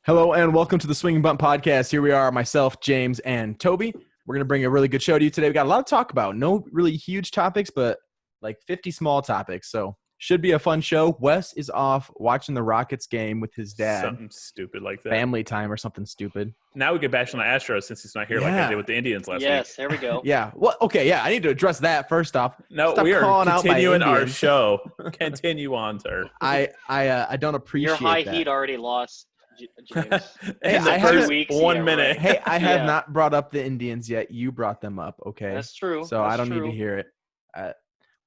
Hello and welcome to the Swing and Bunt Podcast. Here we are, myself, James, and Toby. We're going to bring a really good show to you today. We got a lot to talk about. No really huge topics, but like 50 small topics. So should be a fun show. Wes is off watching the Rockets game with his dad. Something stupid like that. Family time or something stupid. Now we can bash on the Astros since he's not here like I did with the Indians last week. Yes, there we go. Yeah. Well, okay. Yeah, I need to address that first off. No, Stop we are calling out my continuing our Indians. show. Continue on, sir. I don't appreciate Your high that. heat already lost, James. Hey, In the I first haven't- 1 minute. Hey, I have Yeah. not brought up the Indians yet. You brought them up, okay? That's true. So I don't need to hear it.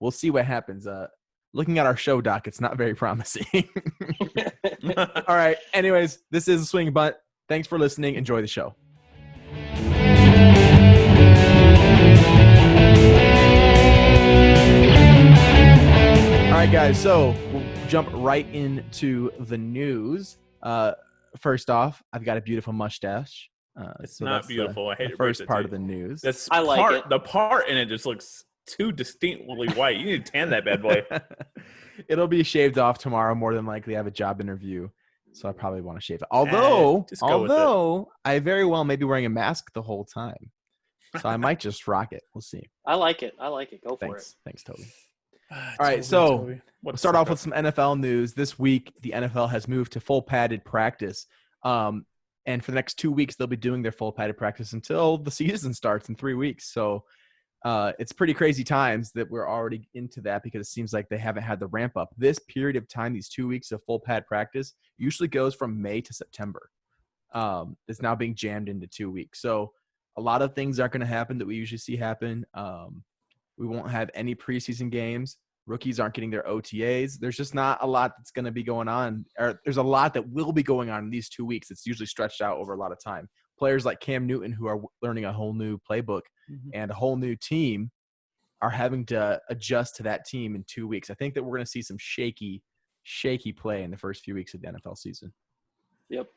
We'll see what happens. Looking at our show doc, it's not very promising. All right. Anyways, this is Swing and Bunt. Thanks for listening. Enjoy the show. All right, guys. So we'll jump right into the news. First off, I've got a beautiful mustache. It's so not that's beautiful. I hate the to break first it part to of the news. This I like part, it. the part in it just looks too distinctly white. You need to tan that bad boy. It'll be shaved off tomorrow. More than likely, I have a job interview, so I probably want to shave it. Although just go with it. I very well may be wearing a mask the whole time, so I might just rock it. We'll see. I like it. Go for it. Thanks, Toby. All right, so we'll start off with some NFL news. This week, the NFL has moved to full padded practice. And for the next 2 weeks, they'll be doing their full padded practice until the season starts in 3 weeks. So it's pretty crazy times that we're already into that because it seems like they haven't had the ramp up. This period of time, these 2 weeks of full pad practice, usually goes from May to September. It's now being jammed into 2 weeks. So a lot of things aren't going to happen that we usually see happen. We won't have any preseason games. Rookies aren't getting their OTAs. There's just not a lot that's going to be going on. Or there's a lot that will be going on in these 2 weeks. It's usually stretched out over a lot of time. Players like Cam Newton, who are learning a whole new playbook and a whole new team, are having to adjust to that team in 2 weeks. I think that we're going to see some shaky play in the first few weeks of the NFL season. Yep.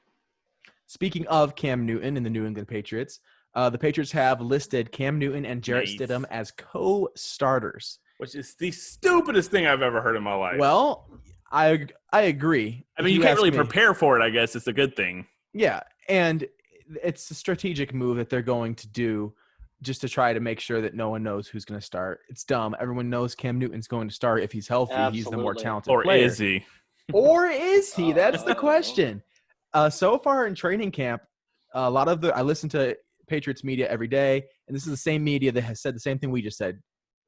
Speaking of Cam Newton and the New England Patriots, the Patriots have listed Cam Newton and Jarrett Nice. Stidham as co-starters. Which is the stupidest thing I've ever heard in my life. Well, I agree. I mean, you can't really prepare for it, I guess. It's a good thing. Yeah, and it's a strategic move that they're going to do just to try to make sure that no one knows who's going to start. It's dumb. Everyone knows Cam Newton's going to start if he's healthy. He's the more Absolutely. talented Or player. is he? Or is he? That's the question. So far in training camp, I listen to Patriots media every day, and this is the same media that has said the same thing we just said.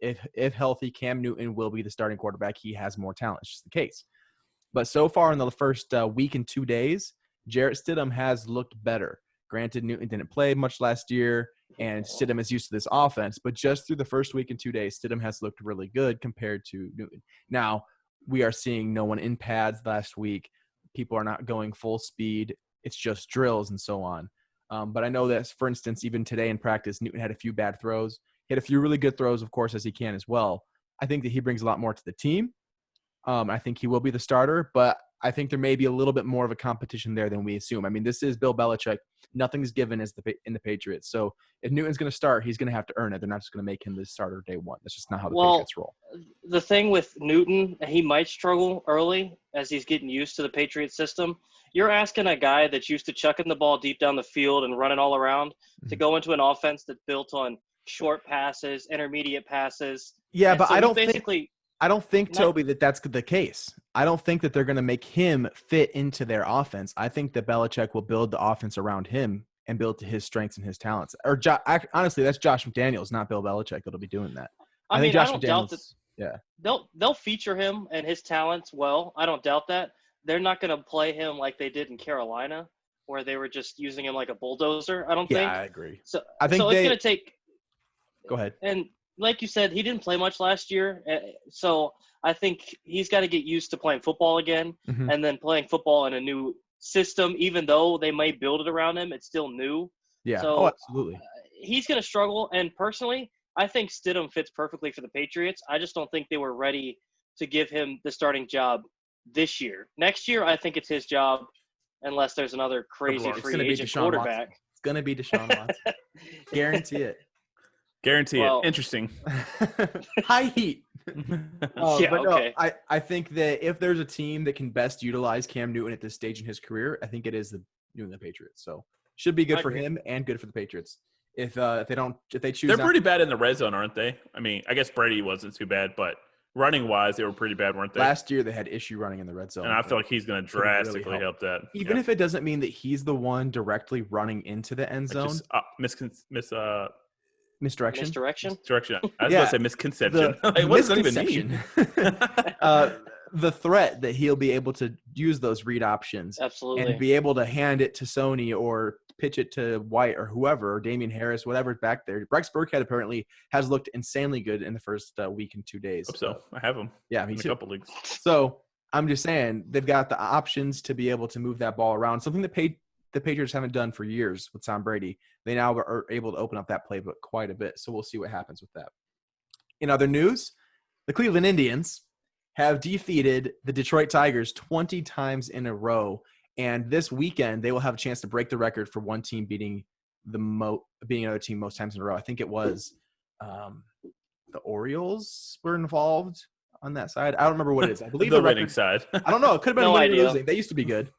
If healthy, Cam Newton will be the starting quarterback. He has more talent. It's just the case. But so far in the first week and 2 days, Jarrett Stidham has looked better. Granted, Newton didn't play much last year, and Stidham is used to this offense. But just through the first week and 2 days, Stidham has looked really good compared to Newton. Now, we are seeing no one in pads last week. People are not going full speed. It's just drills and so on. But I know that, for instance, even today in practice, Newton had a few bad throws. He had a few really good throws, of course, as he can as well. I think that he brings a lot more to the team. I think he will be the starter, but I think there may be a little bit more of a competition there than we assume. I mean, this is Bill Belichick. Nothing's given in the Patriots. So if Newton's going to start, he's going to have to earn it. They're not just going to make him the starter day one. That's just not how the Patriots roll. The thing with Newton, he might struggle early as he's getting used to the Patriot system. You're asking a guy that's used to chucking the ball deep down the field and running all around to go into an offense that's built on short passes, intermediate passes. Yeah, And but so I he don't basically think, Toby, that's the case. I don't think that they're going to make him fit into their offense. I think that Belichick will build the offense around him and build to his strengths and his talents. Honestly, that's Josh McDaniels, not Bill Belichick, that'll be doing that. I think mean, Josh I don't doubt that. Yeah. They'll feature him and his talents well. I don't doubt that. They're not going to play him like they did in Carolina, where they were just using him like a bulldozer. I don't think. I agree. So I think it's going to take. Go ahead. And like you said, he didn't play much last year, so I think he's got to get used to playing football again, and then playing football in a new system. Even though they may build it around him, it's still new. Yeah. So, absolutely. He's going to struggle. And personally, I think Stidham fits perfectly for the Patriots. I just don't think they were ready to give him the starting job this year. Next year, I think it's his job, unless there's another crazy free agent quarterback. It's going to be Deshaun Watson. Guarantee it. Guarantee it. Interesting. High heat. Yeah, but okay. No, I think that if there's a team that can best utilize Cam Newton at this stage in his career, I think it is New England Patriots. So should be good I for agree. him and good for the Patriots. If they choose, They're not pretty bad in the red zone, aren't they? I mean, I guess Brady wasn't too bad, but running wise, they were pretty bad, weren't they? last year they had issue running in the red zone, and I feel like he's going to could really drastically help that. even if it doesn't mean that he's the one directly running into the end zone. Misdirection. Misdirection. Direction. I was Yeah, about to say misconception. Like, what does that even mean? The threat that he'll be able to use those read options Absolutely. and be able to hand it to Sony or pitch it to White or whoever, or Damian Harris, whatever's back there. Rex Burkhead apparently has looked insanely good in the first week and 2 days. Hope so. I have him. Yeah, me in too. a couple leagues. So I'm just saying they've got the options to be able to move that ball around. Something that the Patriots haven't done for years with Tom Brady. They now are able to open up that playbook quite a bit. So we'll see what happens with that. In other news, the Cleveland Indians have defeated the Detroit Tigers 20 times in a row. And this weekend, they will have a chance to break the record for one team beating another team most times in a row. I think it was the Orioles were involved on that side. I don't remember what it is. I believe the record, winning side. I don't know. It could have been No winning or idea. losing. They used to be good.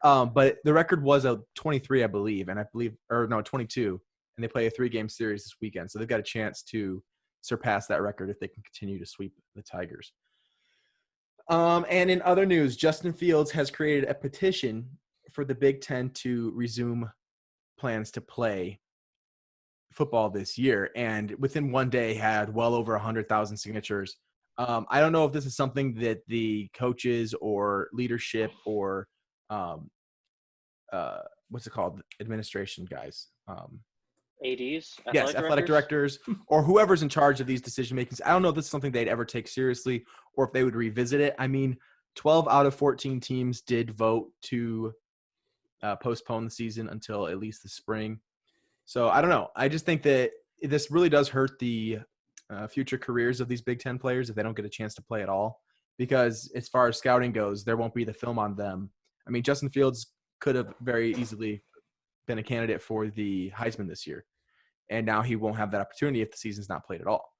But the record was a 23, I believe. And 22. And they play a 3-game series this weekend. So they've got a chance to surpass that record if they can continue to sweep the Tigers. And in other news, Justin Fields has created a petition for the Big Ten to resume plans to play football this year. And within one day had well over 100,000 signatures. I don't know if this is something that the coaches or leadership or what's it called? Administration guys. ADs. Athletic directors or whoever's in charge of these decision makings. I don't know if this is something they'd ever take seriously or if they would revisit it. I mean, 12 out of 14 teams did vote to postpone the season until at least the spring. So I don't know. I just think that this really does hurt the future careers of these Big Ten players if they don't get a chance to play at all. Because as far as scouting goes, there won't be the film on them. I mean, Justin Fields could have very easily been a candidate for the Heisman this year. And now he won't have that opportunity if the season's not played at all,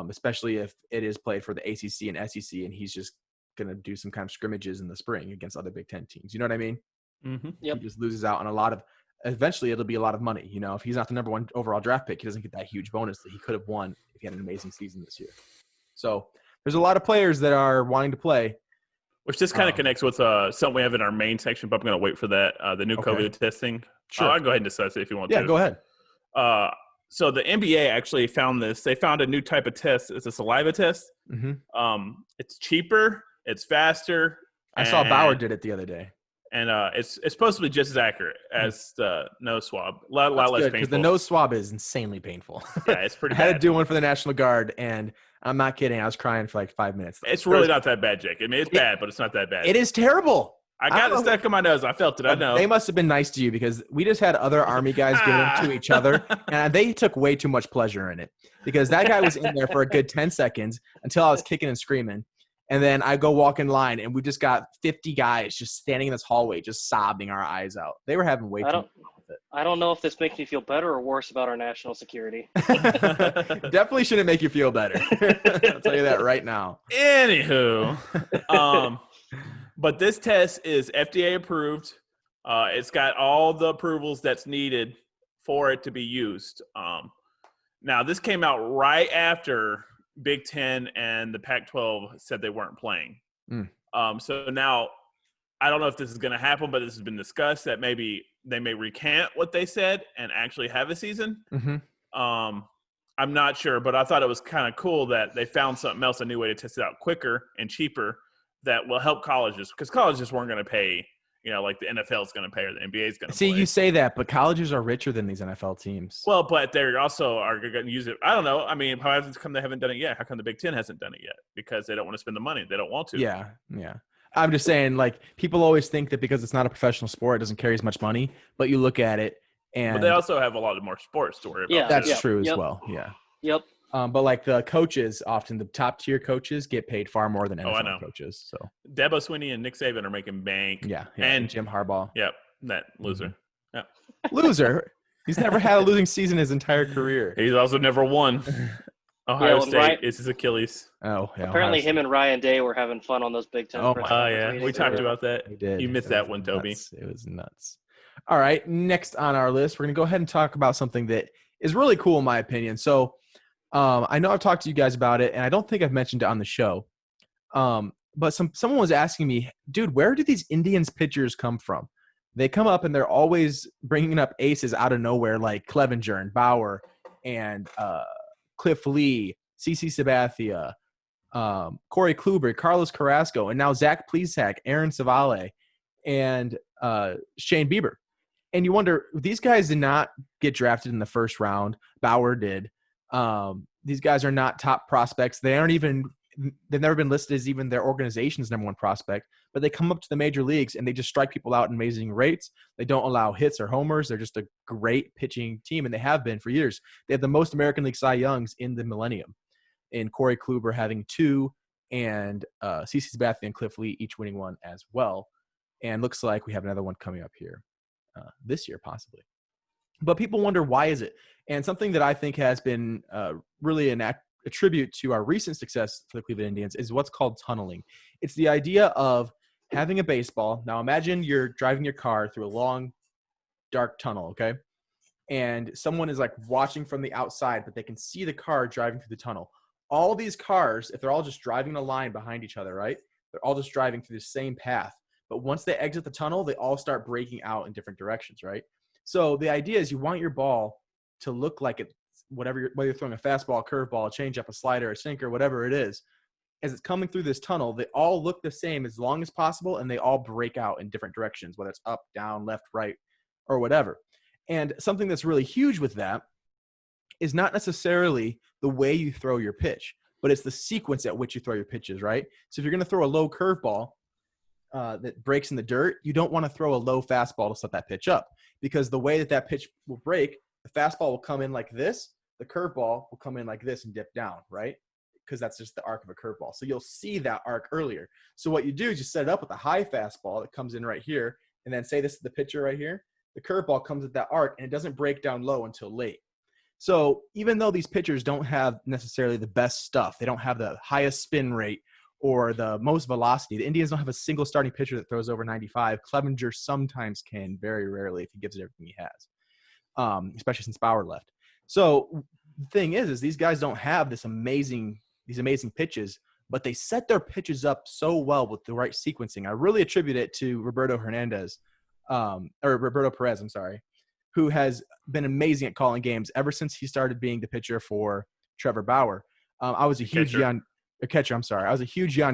especially if it is played for the ACC and SEC and he's just going to do some kind of scrimmages in the spring against other Big Ten teams. You know what I mean? Mm-hmm. Yep. He just loses out on eventually it'll be a lot of money. You know, if he's not the number 1 overall draft pick, he doesn't get that huge bonus that he could have won if he had an amazing season this year. So there's a lot of players that are wanting to play. Which this kind of connects with something we have in our main section, but I'm going to wait for that, the new COVID testing. Sure. I'll go ahead and discuss it if you want to. Yeah, go ahead. So the NBA actually found this. They found a new type of test. It's a saliva test. Mm-hmm. It's cheaper. It's faster. I saw Bauer did it the other day. And it's supposed to be just as accurate as the nose swab. A lot less painful. Because the nose swab is insanely painful. Yeah, it's pretty I had bad. to do one for the National Guard, and I'm not kidding. I was crying for like 5 minutes. It's really not that bad, Jake. I mean, it's bad, but it's not that bad. It is terrible. I got the stuck in my nose. I felt it. I know. They must have been nice to you because we just had other Army guys give them to each other, and they took way too much pleasure in it because that guy was in there for a good 10 seconds until I was kicking and screaming. And then I go walk in line, and we just got 50 guys just standing in this hallway, just sobbing our eyes out. They were having way too much fun with it. I don't know if this makes me feel better or worse about our national security. Definitely shouldn't make you feel better. I'll tell you that right now. Anywho, but this test is FDA approved. It's got all the approvals that's needed for it to be used. Now, this came out right after Big Ten and the Pac-12 said they weren't playing. So now, I don't know if this is going to happen, but this has been discussed that maybe they may recant what they said and actually have a season. Mm-hmm. I'm not sure, but I thought it was kind of cool that they found something else, a new way to test it out quicker and cheaper that will help colleges because colleges weren't going to pay, like the NFL is going to pay or the NBA is going to pay. See, you say that, but colleges are richer than these NFL teams. Well, but they also are going to use it. I don't know. I mean, how come they haven't done it yet? How come the Big Ten hasn't done it yet? Because they don't want to spend the money. They don't want to. Yeah. I'm just saying, like, people always think that because it's not a professional sport, it doesn't carry as much money. But you look at it, and but they also have a lot of more sports to worry about. Yeah, that's true as well. Yeah. Yep. But like the coaches, often the top tier coaches get paid far more than NFL coaches. So Dabo Swinney and Nick Saban are making bank. Yeah. And Jim Harbaugh. Yep, that loser. Mm-hmm. Yep. Loser. He's never had a losing season his entire career. He's also never won. Ohio State is his Achilles. Oh, yeah. Apparently, him and Ryan Day were having fun on those Big Ten. Yeah, we talked about that. We did. You missed that one, Toby. It was nuts. All right, next on our list, we're going to go ahead and talk about something that is really cool in my opinion. So I know I've talked to you guys about it, and I don't think I've mentioned it on the show. But someone was asking me, dude, where do these Indians pitchers come from? They come up and they're always bringing up aces out of nowhere, like Clevenger and Bauer and Cliff Lee, CC Sabathia, Corey Kluber, Carlos Carrasco, and now Zach Plesac, Aaron Savale, and Shane Bieber. And you wonder, these guys did not get drafted in the first round. Bauer did. These guys are not top prospects. They've never been listed as even their organization's number one prospect, but they come up to the major leagues and they just strike people out in amazing rates. They don't allow hits or homers. They're just a great pitching team, and they have been for years. They have the most American League Cy Youngs in the millennium, in Corey Kluber having 2, and CC Sabathia and Cliff Lee each winning 1 as well. And looks like we have another one coming up here this year, possibly. But people wonder, why is it? And something that I think has been really a tribute to our recent success for the Cleveland Indians is what's called tunneling. It's the idea of having a baseball. Now imagine you're driving your car through a long, dark tunnel, okay? And someone is like watching from the outside, but they can see the car driving through the tunnel. All these cars, if they're all just driving in a line behind each other, right? They're all just driving through the same path. But once they exit the tunnel, they all start breaking out in different directions, right? So the idea is you want your ball to look like it, whether you're throwing a fastball, a curveball, a changeup, a slider, a sinker, whatever it is, as it's coming through this tunnel, they all look the same as long as possible, and they all break out in different directions, whether it's up, down, left, right, or whatever. And something that's really huge with that is not necessarily the way you throw your pitch, but it's the sequence at which you throw your pitches, right? So if you're going to throw a low curveball that breaks in the dirt, you don't want to throw a low fastball to set that pitch up, because the way that pitch will break, the fastball will come in like this, the curveball will come in like this and dip down, right? Because that's just the arc of a curveball. So you'll see that arc earlier. So what you do is you set it up with a high fastball that comes in right here, and then say this is the pitcher right here. The curveball comes at that arc, and it doesn't break down low until late. So even though these pitchers don't have necessarily the best stuff, they don't have the highest spin rate or the most velocity. The Indians don't have a single starting pitcher that throws over 95. Clevenger sometimes can, very rarely, if he gives it everything he has, especially since Bauer left. So the thing is these guys don't have these amazing pitches, but they set their pitches up so well with the right sequencing. I really attribute it to Roberto Perez, who has been amazing at calling games ever since he started being the pitcher for Trevor Bauer. I was a huge Yan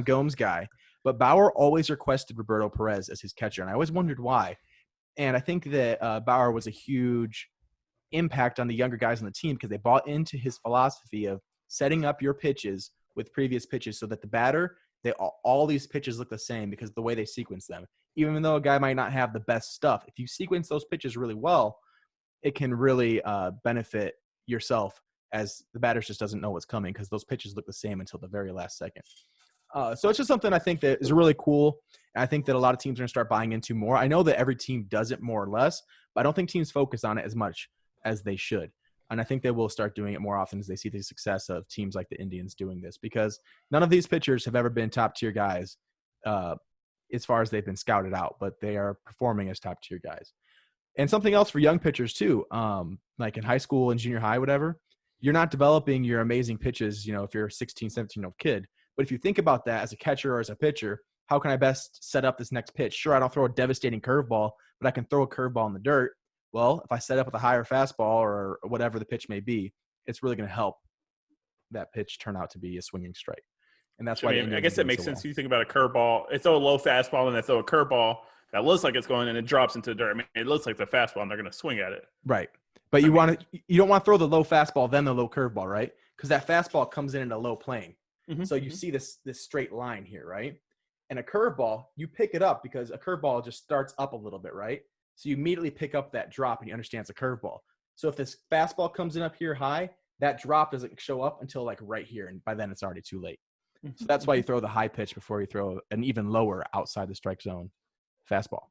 Gomes guy, but Bauer always requested Roberto Perez as his catcher, and I always wondered why. And I think that Bauer was a huge impact on the younger guys on the team because they bought into his philosophy of setting up your pitches with previous pitches so that the batter, all these pitches look the same because of the way they sequence them. Even though a guy might not have the best stuff, if you sequence those pitches really well, it can really benefit yourself, as the batter just doesn't know what's coming because those pitches look the same until the very last second. So it's just something I think that is really cool. And I think that a lot of teams are going to start buying into more. I know that every team does it more or less, but I don't think teams focus on it as much as they should. And I think they will start doing it more often as they see the success of teams like the Indians doing this, because none of these pitchers have ever been top-tier guys as far as they've been scouted out, but they are performing as top-tier guys. And something else for young pitchers too, like in high school and junior high, whatever, you're not developing your amazing pitches, if you're a 16, 17-year-old kid. But if you think about that as a catcher or as a pitcher, how can I best set up this next pitch? Sure, I don't throw a devastating curveball, but I can throw a curveball in the dirt. Well, if I set up with a higher fastball or whatever the pitch may be, it's really going to help that pitch turn out to be a swinging strike. And that's why I guess it makes sense. You think about a curveball. They throw a low fastball and they throw a curveball that looks like it's going and it drops into the dirt. I mean, it looks like the fastball and they're going to swing at it. Right. But you don't want to throw the low fastball, then the low curveball, right? Because that fastball comes in a low plane. Mm-hmm. So you see this straight line here, right? And a curveball, you pick it up because a curveball just starts up a little bit, right? So you immediately pick up that drop and you understand it's a curveball. So if this fastball comes in up here high, that drop doesn't show up until like right here. And by then it's already too late. So that's why you throw the high pitch before you throw an even lower outside the strike zone fastball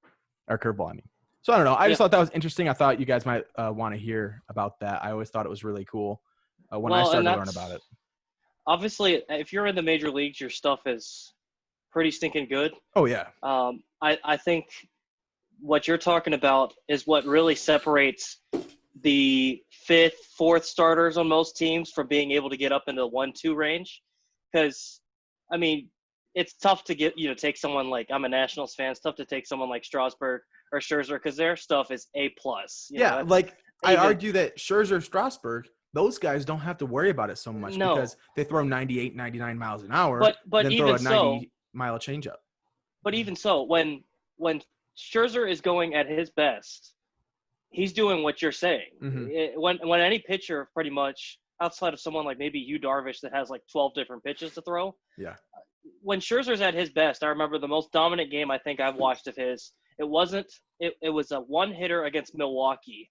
or curveball. So I don't know. I just thought that was interesting. I thought you guys might want to hear about that. I always thought it was really cool when I started to learn about it. Obviously, if you're in the major leagues, your stuff is pretty stinking good. Oh, yeah. I think what you're talking about is what really separates the fifth, fourth starters on most teams from being able to get up into the 1-2 range. Because, I mean, it's tough to take someone like, I'm a Nationals fan, it's tough to take someone like Strasburg or Scherzer because their stuff is A+. Yeah, like I argue that Scherzer, Strasburg, those guys don't have to worry about it so much because they throw 98, 99 miles an hour, but then throw a 90-mile changeup. But even so, when Scherzer is going at his best, he's doing what you're saying. Mm-hmm. When any pitcher, pretty much outside of someone like maybe Yu Darvish that has like 12 different pitches to throw. Yeah. When Scherzer's at his best, I remember the most dominant game I think I've watched of his. It was a one hitter against Milwaukee,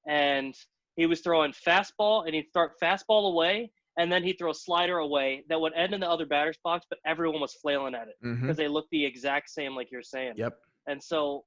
and he was throwing fastball, and he'd start fastball away, and then he'd throw a slider away that would end in the other batter's box, but everyone was flailing at it because they looked the exact same, like you're saying. Yep. And so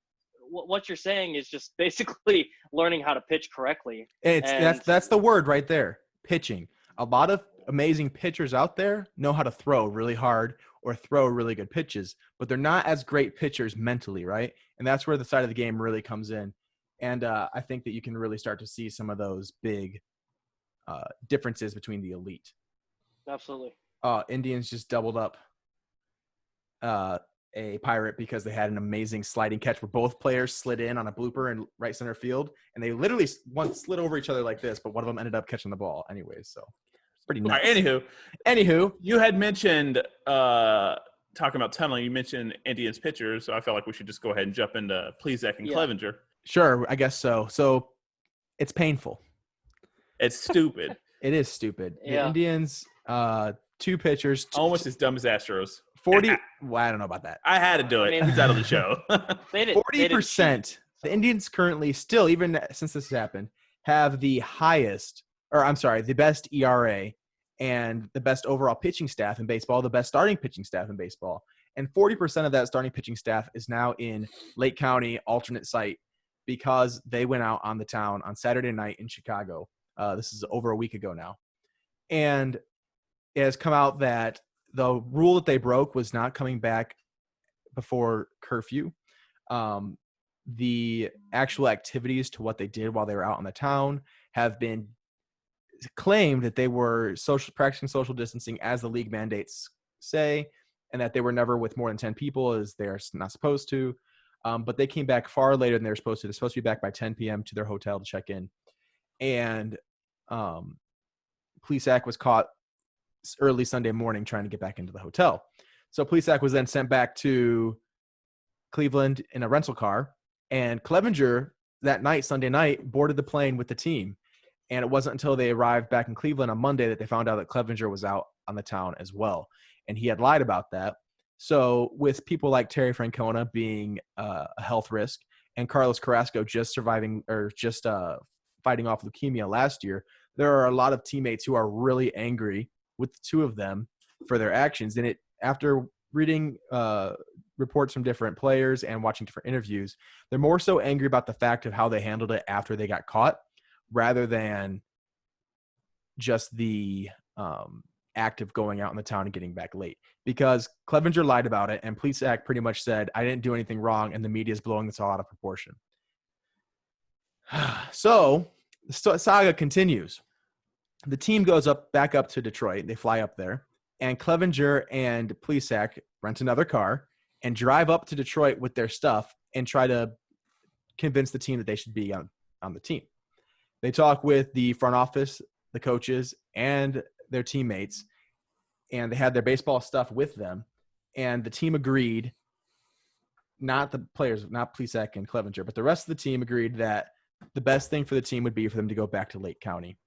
what you're saying is just basically learning how to pitch correctly. That's the word right there, pitching. A lot of amazing pitchers out there know how to throw really hard or throw really good pitches, but they're not as great pitchers mentally, right? And that's where the side of the game really comes in. And I think that you can really start to see some of those big differences between the elite. Absolutely. Indians just doubled up a Pirate because they had an amazing sliding catch where both players slid in on a blooper in right center field, and they literally once slid over each other like this, but one of them ended up catching the ball anyways. So pretty nice. All right, anywho, you had mentioned talking about tunneling. You mentioned Indians pitchers, so I felt like we should just go ahead and jump into Plesac and Clevenger. Sure, I guess so. So it's painful. It's stupid. It is stupid. The Indians, two pitchers. Almost as dumb as Astros. 40. Well, I don't know about that. I had to do it. He's out of the show. 40%. The Indians currently still, even since this has happened, have the best ERA and the best overall pitching staff in baseball, the best starting pitching staff in baseball. And 40% of that starting pitching staff is now in Lake County alternate site because they went out on the town on Saturday night in Chicago. This is over a week ago now. And it has come out that the rule that they broke was not coming back before curfew. The actual activities to what they did while they were out on the town have been claimed that they were practicing social distancing as the league mandates say, and that they were never with more than 10 people as they're not supposed to. But they came back far later than they were supposed to. They're supposed to be back by 10 p.m. to their hotel to check in. And Plesac was caught early Sunday morning trying to get back into the hotel. So Plesac was then sent back to Cleveland in a rental car. And Clevenger that night, Sunday night, boarded the plane with the team. And it wasn't until they arrived back in Cleveland on Monday that they found out that Clevenger was out on the town as well. And he had lied about that. So with people like Terry Francona being a health risk and Carlos Carrasco just fighting off leukemia last year, there are a lot of teammates who are really angry with the two of them for their actions. And after reading reports from different players and watching different interviews, they're more so angry about the fact of how they handled it after they got caught rather than just the act of going out in the town and getting back late. Because Clevenger lied about it, and Plesac pretty much said, I didn't do anything wrong, and the media is blowing this all out of proportion. So the saga continues. The team goes back up to Detroit. They fly up there, and Clevenger and Plesac rent another car and drive up to Detroit with their stuff and try to convince the team that they should be on the team. They talk with the front office, the coaches, and their teammates, and they had their baseball stuff with them, and the team agreed, not the players, not Plesac and Clevenger, but the rest of the team agreed that the best thing for the team would be for them to go back to Lake County.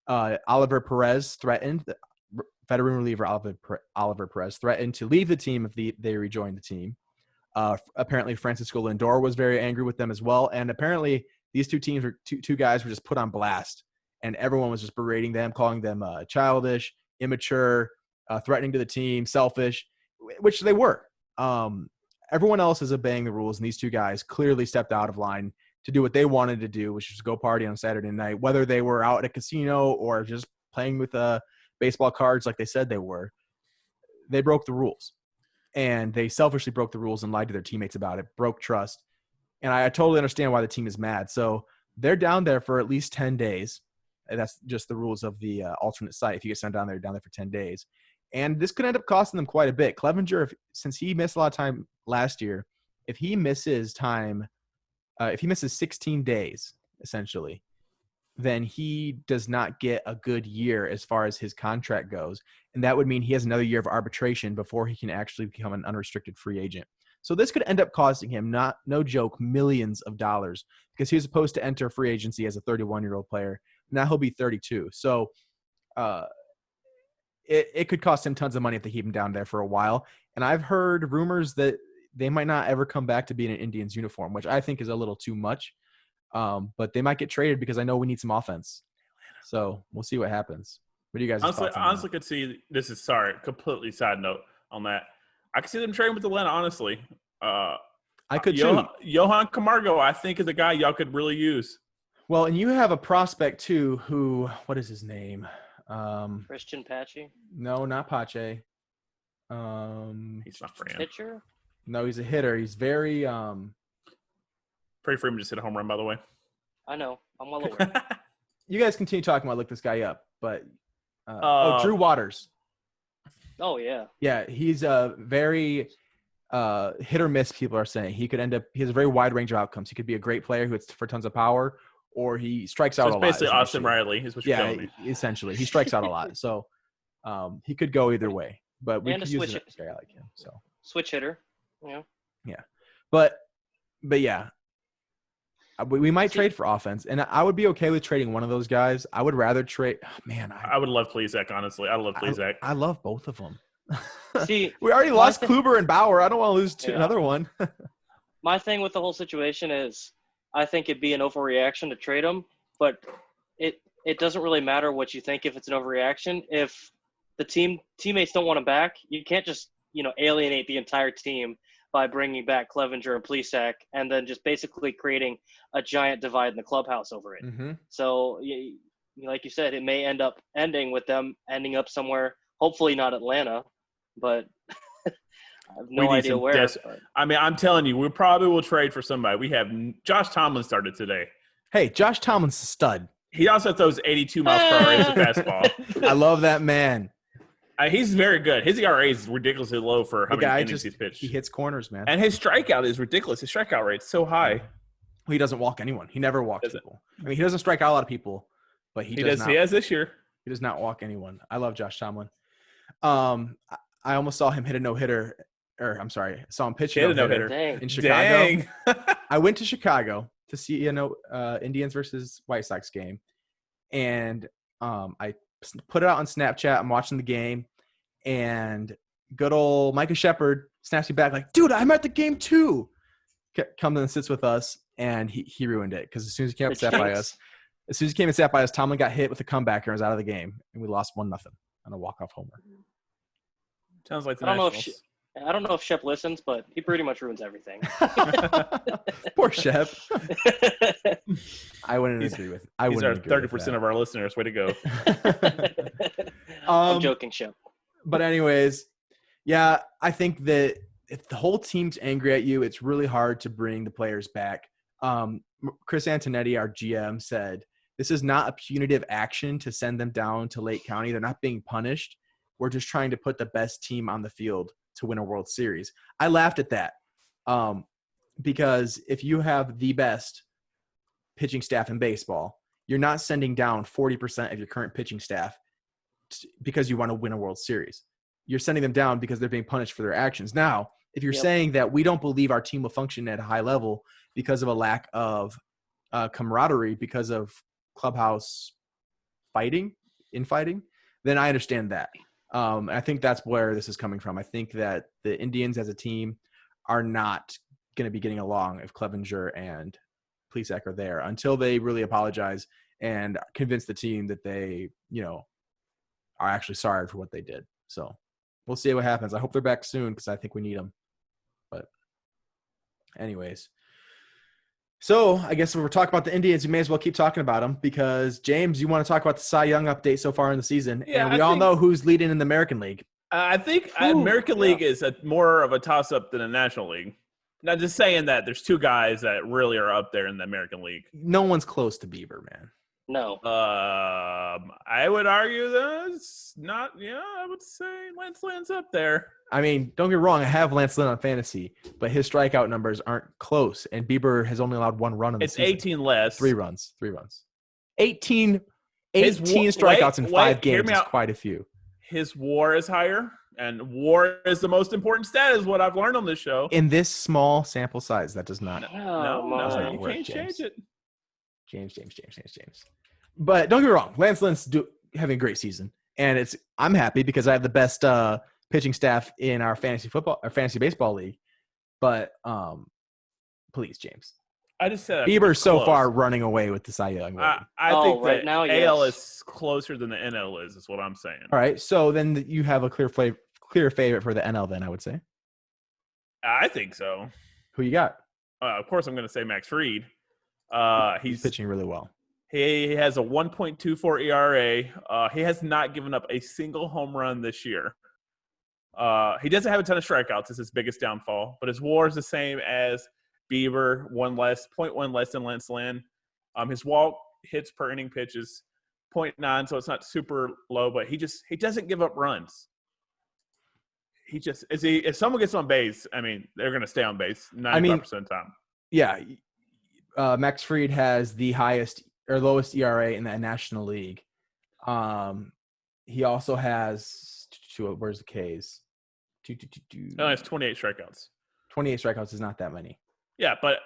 Oliver Perez threatened, veteran reliever Oliver Perez threatened to leave the team if they rejoined the team. Apparently Francisco Lindor was very angry with them as well, and apparently these two guys were just put on blast, and everyone was just berating them, calling them childish, immature, threatening to the team, selfish, which they were. Everyone else is obeying the rules, and these two guys clearly stepped out of line to do what they wanted to do, which was go party on Saturday night, whether they were out at a casino or just playing with baseball cards like they said they were. They broke the rules, and they selfishly broke the rules and lied to their teammates about it, broke trust, And I totally understand why the team is mad. So they're down there for at least 10 days. And that's just the rules of the alternate site. If you get sent down there, you're down there for 10 days. And this could end up costing them quite a bit. Clevenger, since he missed a lot of time last year, if he misses 16 days, essentially, then he does not get a good year as far as his contract goes. And that would mean he has another year of arbitration before he can actually become an unrestricted free agent. So this could end up costing him, no joke, millions of dollars, because he was supposed to enter free agency as a 31-year-old player. Now he'll be 32. So it could cost him tons of money if they keep him down there for a while. And I've heard rumors that they might not ever come back to being an Indians uniform, which I think is a little too much. But they might get traded because I know we need some offense. So we'll see what happens. What do you guys honestly could see this is completely side note on that. I could see them trading with Atlanta, honestly. I could too. Johan Camargo, I think, is a guy y'all could really use. Well, and you have a prospect too who, what is his name? Christian Pache? No, not Pache. He's not Fran. Pitcher? No, he's a hitter. He's very Freddie Freeman just hit a home run, by the way. I know. I'm well aware. You guys continue talking while I look this guy up. But Drew Waters. Oh, yeah. Yeah, he's a very hit or miss, people are saying. He has a very wide range of outcomes. He could be a great player who hits for tons of power, or he strikes out a lot. Basically Austin Riley is what you're telling me. Yeah, essentially. He strikes out a lot. So he could go either way. But we could use a guy like him. So switch hitter. Yeah. Yeah. But yeah. We might trade for offense, and I would be okay with trading one of those guys. I would rather trade. Oh, man, I would love Plesac, honestly. I love Plesac. I love both of them. See, we already lost Kluber and Bauer. I don't want to lose another one. My thing with the whole situation is I think it'd be an overreaction to trade them, but it doesn't really matter what you think if it's an overreaction. If the teammates don't want him back, you can't just alienate the entire team by bringing back Clevenger and Plesac and then just basically creating a giant divide in the clubhouse over it. Mm-hmm. So, like you said, it may ending with them ending up somewhere, hopefully not Atlanta, but I have no idea where. I mean, I'm telling you, we probably will trade for somebody. We have Josh Tomlin started today. Hey, Josh Tomlin's a stud. He also throws 82 miles per hour as a fastball. I love that man. He's very good. His ERA is ridiculously low for how many innings he's pitched. He hits corners, man. And his strikeout is ridiculous. His strikeout rate's so high. He doesn't walk anyone. He never walks people. I mean, he doesn't strike out a lot of people, but he does not. He has this year. He does not walk anyone. I love Josh Tomlin. I almost saw him hit a no-hitter. Or, I'm sorry, saw him pitch a no-hitter in Chicago. I went to Chicago to see Indians versus White Sox game, and I put it out on Snapchat. I'm watching the game, and good old Micah Shepard snaps me back like, dude, I'm at the game too. Comes and sits with us, and he ruined it because as soon as he came and sat by us, Tomlin got hit with a comebacker and was out of the game, and we lost 1-0 on a walk-off homer. Sounds like the I don't know if Shep listens, but he pretty much ruins everything. Poor Shep. I wouldn't agree with. These are 30% of our listeners. Way to go. I'm joking, Shep. But anyways, yeah, I think that if the whole team's angry at you, it's really hard to bring the players back. Chris Antonetti, our GM, said this is not a punitive action to send them down to Lake County. They're not being punished. We're just trying to put the best team on the field to win a World Series. I laughed at that because if you have the best pitching staff in baseball, you're not sending down 40% of your current pitching staff because you want to win a World Series. You're sending them down because they're being punished for their actions. Now, if you're saying that we don't believe our team will function at a high level because of a lack of camaraderie, because of clubhouse infighting, then I understand that. I think that's where this is coming from. I think that the Indians as a team are not going to be getting along if Clevenger and Plesac are there until they really apologize and convince the team that they, are actually sorry for what they did. So we'll see what happens. I hope they're back soon because I think we need them. But anyways. So I guess if we're talking about the Indians, we may as well keep talking about them because, James, you want to talk about the Cy Young update so far in the season. Yeah, and we all know who's leading in the American League. I think American League is more of a toss-up than a National League. Now, just saying that there's two guys that really are up there in the American League. No one's close to Bieber, man. No. I would argue that it's not. Yeah, I would say Lance Lynn's up there. I mean, don't get me wrong. I have Lance Lynn on fantasy, but his strikeout numbers aren't close. And Bieber has only allowed one run in the It's season. 18 less. 3 runs. 18 strikeouts in 5 games is quite a few. His WAR is higher, and WAR is the most important stat, is what I've learned on this show. In this small sample size, that does not. No, you can't change it. James. But don't get me wrong, Lance Lynn's having a great season, and I'm happy because I have the best pitching staff in our fantasy baseball league. But please, James. I just said Bieber's so far running away with the Cy Young. I think right that now, AL yes. is closer than the NL is what I'm saying. All right, so then you have a clear favorite for the NL. Then I would say. I think so. Who you got? Of course, I'm going to say Max Fried. He's pitching really well. He has a 1.24 ERA. He has not given up a single home run this year. He doesn't have a ton of strikeouts. It's his biggest downfall. But his WAR is the same as Bieber, 0.1 less than Lance Lynn. His walk hits per inning pitch is 0.9, so it's not super low. But he doesn't give up runs. If someone gets on base, I mean, they're going to stay on base 95% of the time. Yeah, Max Fried has the highest or lowest ERA in the National League. He also has where's the K's? He only has 28 strikeouts. 28 strikeouts is not that many. Yeah, but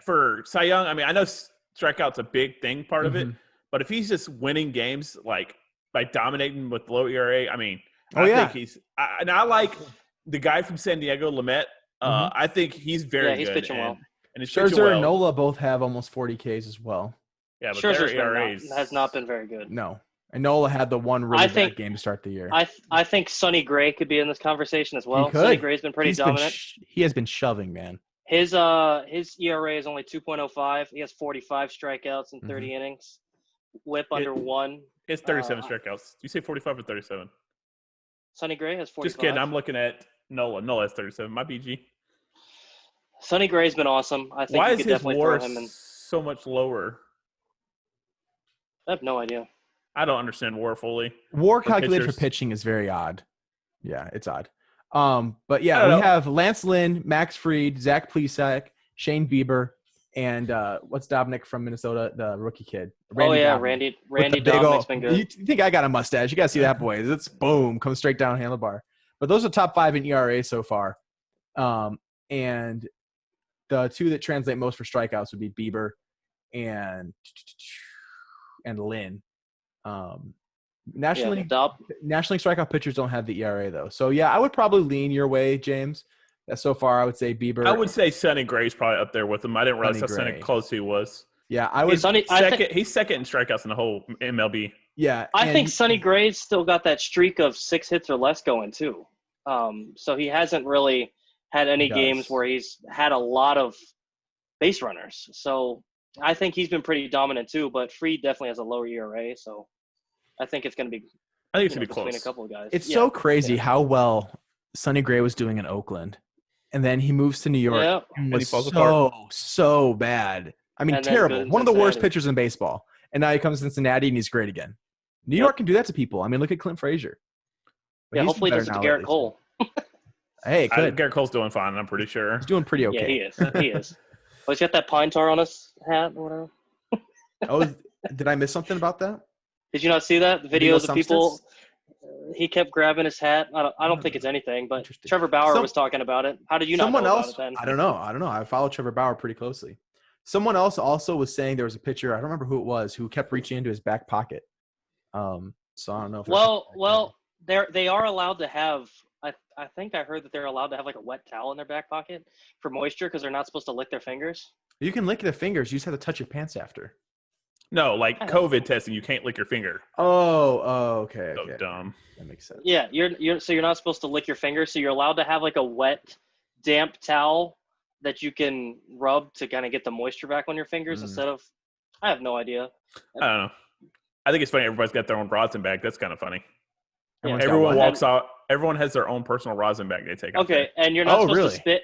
for Cy Young, I mean, I know strikeout's a big thing, part of it. But if he's just winning games like by dominating with low ERA, I mean, I think he's. I like the guy from San Diego, Lamet. I think he's very good. He's pitching well. And he's Scherzer and Nola both have almost 40 Ks as well. Yeah, but Scherzer's their ERAs has not been very good. No. And Nola had the one really bad game to start the year. I think Sonny Gray could be in this conversation as well. He could. Sonny Gray's been pretty dominant. He has been shoving, man. His ERA is only 2.05. He has 45 strikeouts in 30 innings. WHIP under 1. It's 37 strikeouts. You say 45 or 37? Sonny Gray has 45. Just kidding. I'm looking at Nola. Nola has 37. My BG. Sonny Gray's been awesome. I think Why you is could his definitely WAR throw him in. so much lower? I have no idea. I don't understand WAR fully. WAR calculated for pitching is very odd. Yeah, it's odd. But yeah, we have Lance Lynn, Max Fried, Zach Plesac, Shane Bieber, and what's Dobnik from Minnesota, the rookie kid. Randy Dobnik. Randy Dobnik's been good. You think I got a mustache? You got to see that, boys. It's boom, comes straight down handlebar. But those are top 5 in ERA so far. And the two that translate most for strikeouts would be Bieber and Lynn. National League strikeout pitchers don't have the ERA though. So yeah, I would probably lean your way, James. So far, I would say Bieber. I would say Sonny Gray's probably up there with him. I didn't realize how close he was. Yeah, I would. He's second in strikeouts in the whole MLB. Yeah, I think Sonny Gray's still got that streak of 6 hits or less going too. So he hasn't really had any games where he's had a lot of base runners. So I think he's been pretty dominant too. But Fried definitely has a lower ERA, so I think it's going to be. I think it's going to be between close. A couple of guys. It's so crazy how well Sonny Gray was doing in Oakland, and then he moves to New York and was so bad. I mean, terrible. One of the worst pitchers in baseball. And now he comes to Cincinnati and he's great again. New York can do that to people. I mean, look at Clint Frazier. Yeah, hopefully he does it to Garrett Cole. Hey, good. Garrett Cole's doing fine, I'm pretty sure. He's doing pretty okay. Yeah, he is. Oh, he's got that pine tar on his hat or whatever. Did I miss something about that? Did you not see that? The videos of people – he kept grabbing his hat. I don't think it's anything, but Trevor Bauer was talking about it. How did you not know about it then? I don't know. I follow Trevor Bauer pretty closely. Someone else also was saying there was a pitcher, I don't remember who it was, who kept reaching into his back pocket. So I don't know if they are allowed to have I think I heard that they're allowed to have like a wet towel in their back pocket for moisture because they're not supposed to lick their fingers. You can lick their fingers. You just have to touch your pants after. No, like COVID testing, you can't lick your finger. Okay. So dumb. That makes sense. Yeah, you're not supposed to lick your fingers, so you're allowed to have like a wet, damp towel that you can rub to kind of get the moisture back on your fingers instead of. I have no idea. I don't know. I think it's funny. Everybody's got their own rosin bag. That's kind of funny. Yeah, everyone walks out. Everyone has their own personal rosin bag they take. Okay, and you're not supposed to spit.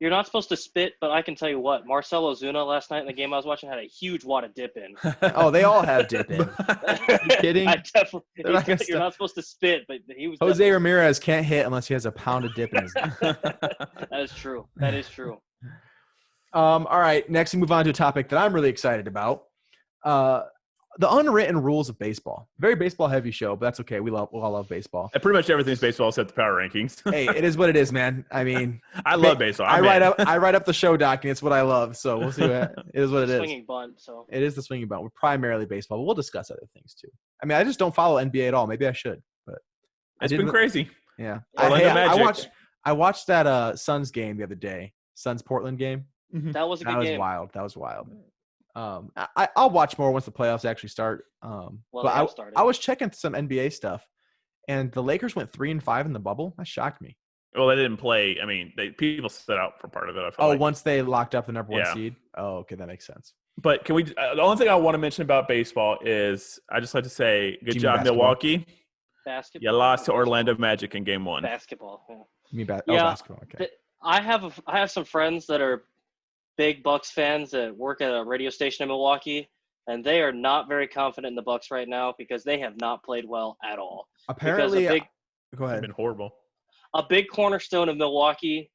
You're not supposed to spit, but I can tell you what, Marcelo Zuna last night in the game I was watching had a huge wad of dip in. Oh, they all have dip in. You kidding? I definitely. They're not gonna You're stop. not supposed to spit, but he was. Jose definitely- Ramirez can't hit unless he has a pound of dip in his. That is true. That is true. All right. Next, we move on to a topic that I'm really excited about. The unwritten rules of baseball. Very baseball heavy show, but that's okay. We all love baseball. Pretty much everything's baseball except the power rankings. Hey, it is what it is, man. I mean, I love baseball. I write up the show doc, and it's what I love. So we'll see what it is. What it is. Swinging bunt. So It is the swinging bunt. We're primarily baseball, but we'll discuss other things too. I mean, I just don't follow NBA at all. Maybe I should, but It's been crazy. Yeah, Orlando Magic. I watched that Suns game the other day. Suns Portland game. that was a good That was game. wild. That was wild. I'll watch more once the playoffs actually start. Well, But they have started. I was checking some NBA stuff, and the Lakers went 3-5 in the bubble. That shocked me. Well, they didn't play. I mean, people set out for part of it. I feel like. Once they locked up the number one Yeah. seed. Oh, okay, that makes sense. But can we? The only thing I want to mention about baseball is I just like to say, good Jimmy job, basketball. Milwaukee. Basketball. You lost to Orlando Magic in Game 1. Basketball. Yeah. You mean Yeah, basketball? Okay. I have some friends that are big Bucks fans that work at a radio station in Milwaukee, and they are not very confident in the Bucks right now because they have not played well at all. Apparently, Because go It's ahead. been horrible. a big cornerstone of Milwaukee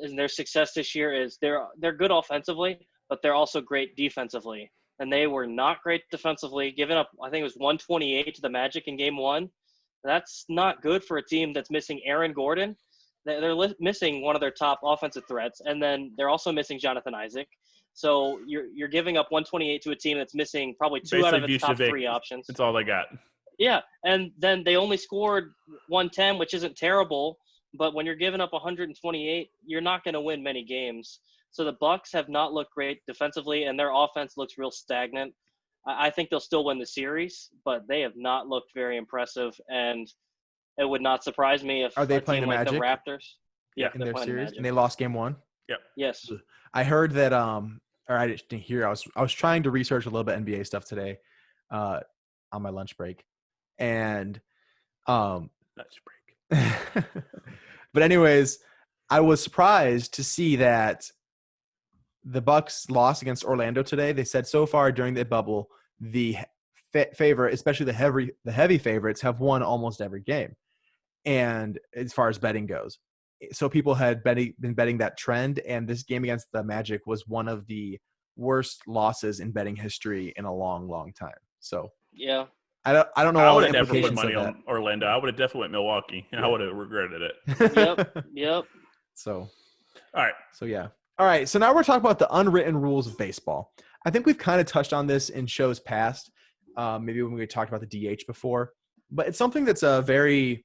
in their success this year is they're good offensively, but they're also great defensively. And they were not great defensively, giving up, I think it was 128 to the Magic in Game 1. That's not good for a team that's missing Aaron Gordon. They're missing one of their top offensive threats, and then they're also missing Jonathan Isaac. So you're giving up 128 to a team that's missing probably two out of its top Vucevic. three options. That's all they got. Yeah, and then they only scored 110, which isn't terrible, but when you're giving up 128, you're not going to win many games. So the Bucks have not looked great defensively, and their offense looks real stagnant. I think they'll still win the series, but they have not looked very impressive, and it would not surprise me if Are they a playing team the like the Magic? Raptors. Yeah, in they're their playing the series, Magic. and they lost Game 1. Yes. I heard that or I didn't hear. I was trying to research a little bit NBA stuff today, on my lunch break, and Lunch break. but anyways, I was surprised to see that the Bucks lost against Orlando today. They said so far during the bubble, the favorite, especially the heavy favorites, have won almost every game, and as far as betting goes. So people had been betting that trend, and this game against the Magic was one of the worst losses in betting history in a long, long time. So Yeah. I don't know I all would the have never put implications money of on Orlando. I would have definitely went Milwaukee, and I would have regretted it. that. Yep. So All right. yeah. All right. So now we're talking about the unwritten rules of baseball. I think we've kind of touched on this in shows past, maybe when we talked about the DH before, but it's something that's a very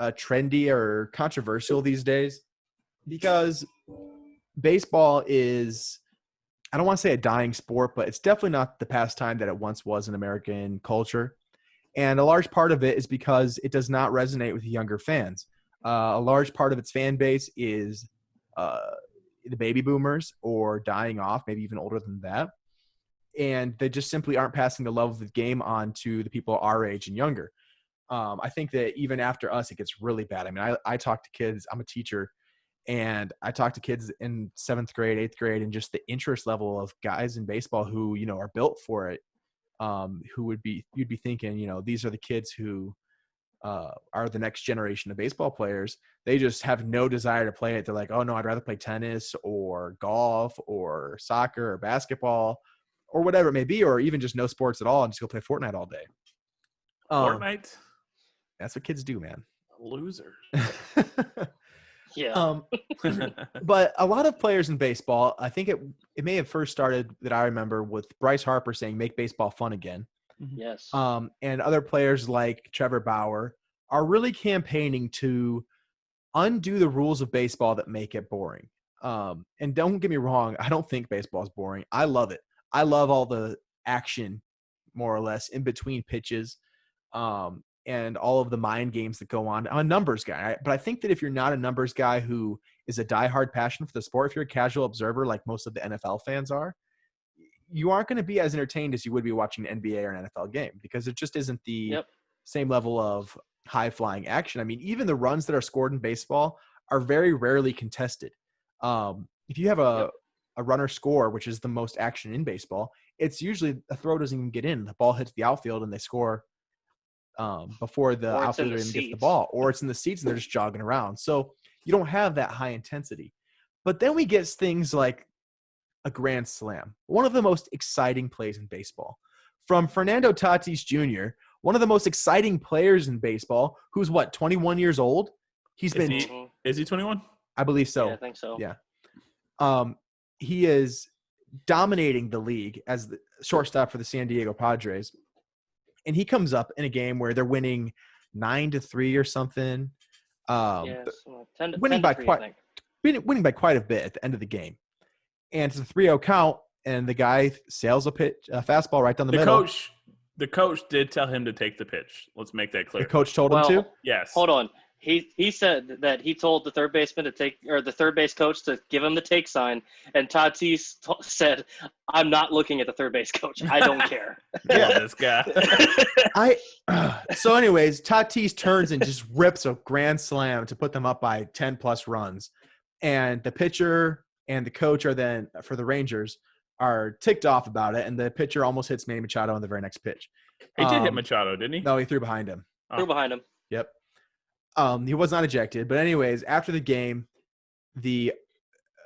trendy or controversial these days because baseball is, I don't want to say a dying sport, but it's definitely not the pastime that it once was in American culture. And a large part of it is because it does not resonate with younger fans. A large part of its fan base is the baby boomers or dying off, maybe even older than that. And they just simply aren't passing the love of the game on to the people our age and younger. I think that even after us, it gets really bad. I mean, I talk to kids, I'm a teacher, and I talk to kids in 7th grade, 8th grade, and just the interest level of guys in baseball who, are built for it. You'd be thinking, these are the kids who are the next generation of baseball players. They just have no desire to play it. They're like, oh no, I'd rather play tennis or golf or soccer or basketball or whatever it may be, or even just no sports at all and just go play Fortnite all day. Fortnite? That's what kids do, man. Loser. Yeah. But a lot of players in baseball, I think it may have first started that I remember with Bryce Harper saying, make baseball fun again. Yes. And other players like Trevor Bauer are really campaigning to undo the rules of baseball that make it boring. And don't get me wrong, I don't think baseball is boring. I love it. I love all the action, more or less, in between pitches, and all of the mind games that go on. I'm a numbers guy, but I think that if you're not a numbers guy who is a diehard passion for the sport, if you're a casual observer like most of the NFL fans are, you aren't going to be as entertained as you would be watching an NBA or an NFL game because it just isn't the same level of high-flying action. I mean, even the runs that are scored in baseball are very rarely contested. If you have a runner score, which is the most action in baseball, it's usually a throw doesn't even get in. The ball hits the outfield and they score before the outfielder even gets the ball, or it's in the seats and they're just jogging around. So you don't have that high intensity. But then we get things like a grand slam, one of the most exciting plays in baseball. From Fernando Tatis Jr., one of the most exciting players in baseball, who's 21 years old? Is he 21? I believe so. Yeah, I think so. Yeah. He is dominating the league as the shortstop for the San Diego Padres. And he comes up in a game where they're winning 9-3 or something. Winning by quite a bit at the end of the game. And it's a 3-0 count, and the guy sails a fastball right down the middle. The coach did tell him to take the pitch. Let's make that clear. The coach told him to? Yes. Hold on. He said that he told the third baseman the third base coach to give him the take sign, and Tatis said, "I'm not looking at the third base coach. I don't care." Yeah, this guy. So anyways, Tatis turns and just rips a grand slam to put them up by 10 plus runs. And the pitcher and the coach are then, for the Rangers, are ticked off about it. And the pitcher almost hits Manny Machado on the very next pitch. He did hit Machado, didn't he? No, he threw behind him. Threw behind him. Yep. He was not ejected. But anyways, after the game, the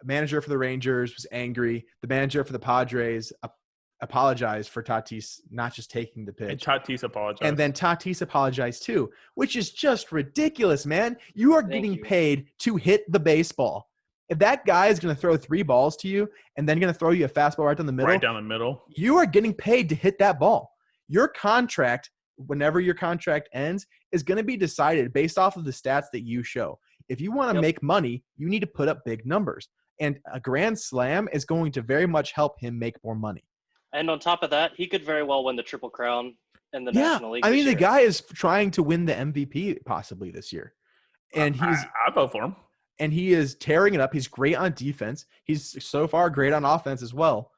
manager for the Rangers was angry. The manager for the Padres apologized for Tatis not just taking the pitch. And Tatis apologized. And then Tatis apologized too, which is just ridiculous, man. You are getting paid to hit the baseball. If that guy is going to throw 3 balls to you and then going to throw you a fastball right down the middle, you are getting paid to hit that ball. Your contract, whenever your contract ends, is going to be decided based off of the stats that you show. If you want to make money, you need to put up big numbers. And a grand slam is going to very much help him make more money. And on top of that, he could very well win the Triple Crown in the National League. I mean, the guy is trying to win the MVP possibly this year. And I'll vote for him. And he is tearing it up. He's great on defense. He's so far great on offense as well.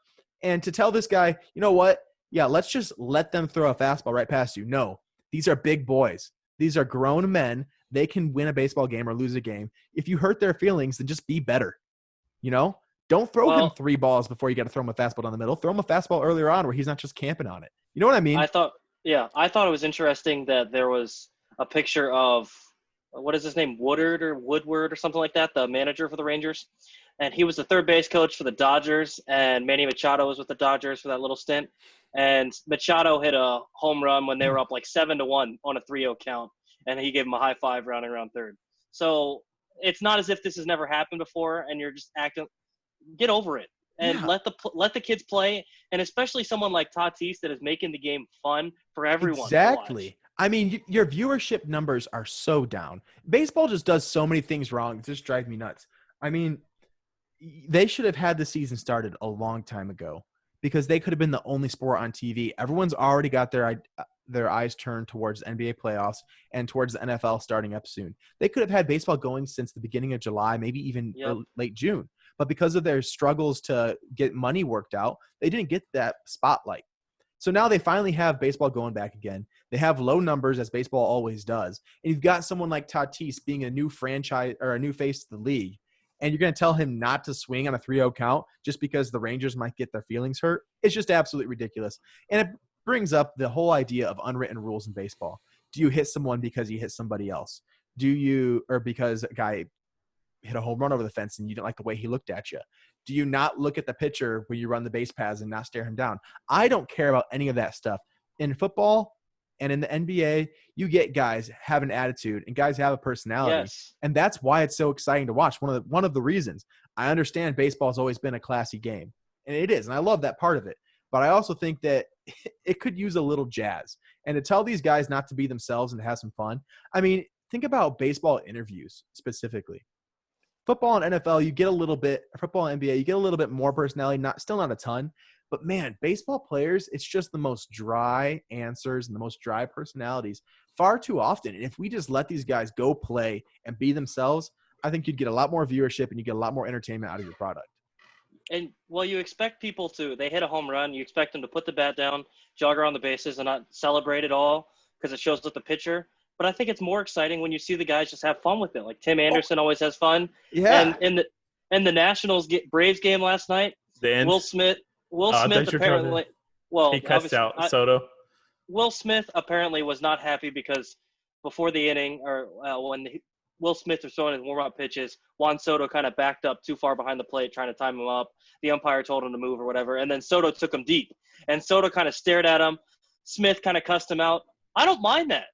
And to tell this guy, you know what? Yeah, let's just let them throw a fastball right past you. No, these are big boys. These are grown men. They can win a baseball game or lose a game. If you hurt their feelings, then just be better. You know? Don't throw him 3 balls before you got to throw him a fastball down the middle. Throw him a fastball earlier on where he's not just camping on it. You know what I mean? I thought it was interesting that there was a picture of, what is his name, Woodward or something like that, the manager for the Rangers. And he was the third base coach for the Dodgers, and Manny Machado was with the Dodgers for that little stint. And Machado hit a home run when they were up like 7-1 on a 3-0 count, and he gave him a high five rounding around third. So it's not as if this has never happened before, and you're just acting – get over it and let the kids play, and especially someone like Tatis that is making the game fun for everyone. Exactly. I mean, your viewership numbers are so down. Baseball just does so many things wrong. It just drives me nuts. I mean, they should have had the season started a long time ago because they could have been the only sport on TV. Everyone's already got their eyes turned towards NBA playoffs and towards the NFL starting up soon. They could have had baseball going since the beginning of July, maybe even late June. But because of their struggles to get money worked out, they didn't get that spotlight. So now they finally have baseball going back again. They have low numbers, as baseball always does. And you've got someone like Tatis being a new franchise or a new face to the league, and you're going to tell him not to swing on a 3-0 count just because the Rangers might get their feelings hurt. It's just absolutely ridiculous. And it brings up the whole idea of unwritten rules in baseball. Do you hit someone because he hit somebody else? Or because a guy hit a home run over the fence and you didn't like the way he looked at you? Do you not look at the pitcher when you run the base paths and not stare him down? I don't care about any of that stuff. In football and in the NBA, you get guys have an attitude and guys have a personality. Yes. And that's why it's so exciting to watch. One of the reasons. I understand baseball has always been a classy game. And it is. And I love that part of it. But I also think that it could use a little jazz. And to tell these guys not to be themselves and to have some fun. I mean, think about baseball interviews specifically. Football and NFL, you get a little bit – football and NBA, you get a little bit more personality, still not a ton. But, man, baseball players, it's just the most dry answers and the most dry personalities far too often. And if we just let these guys go play and be themselves, I think you'd get a lot more viewership and you get a lot more entertainment out of your product. And, well, you expect people to – they hit a home run. You expect them to put the bat down, jog around the bases, and not celebrate at all because it shows with the pitcher. But I think it's more exciting when you see the guys just have fun with it. Like Tim Anderson always has fun. Yeah. And the Nationals Braves game last night, The end. Will Smith That's your turn. apparently, well, He cussed out Soto. Will Smith apparently was not happy because before the inning, or Will Smith was throwing his warm-up pitches, Juan Soto kind of backed up too far behind the plate trying to time him up. The umpire told him to move or whatever, and then Soto took him deep. And Soto kind of stared at him. Smith kind of cussed him out. I don't mind that.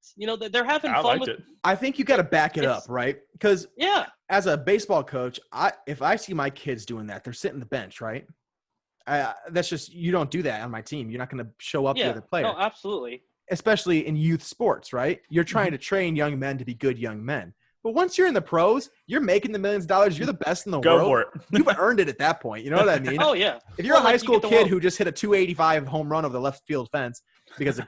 They're having I fun liked it. I think you got to back it up, right? Because as a baseball coach, if I see my kids doing that, they're sitting the bench, right? That's just, you don't do that on my team. You're not going to show up the other player. No, absolutely. Especially in youth sports, right? You're trying to train young men to be good young men. But once you're in the pros, you're making the millions of dollars. You're the best in the world. Go for it. You've earned it at that point. You know what I mean? Oh, yeah. If you're a high school kid who just hit a 285 home run over the left field fence because a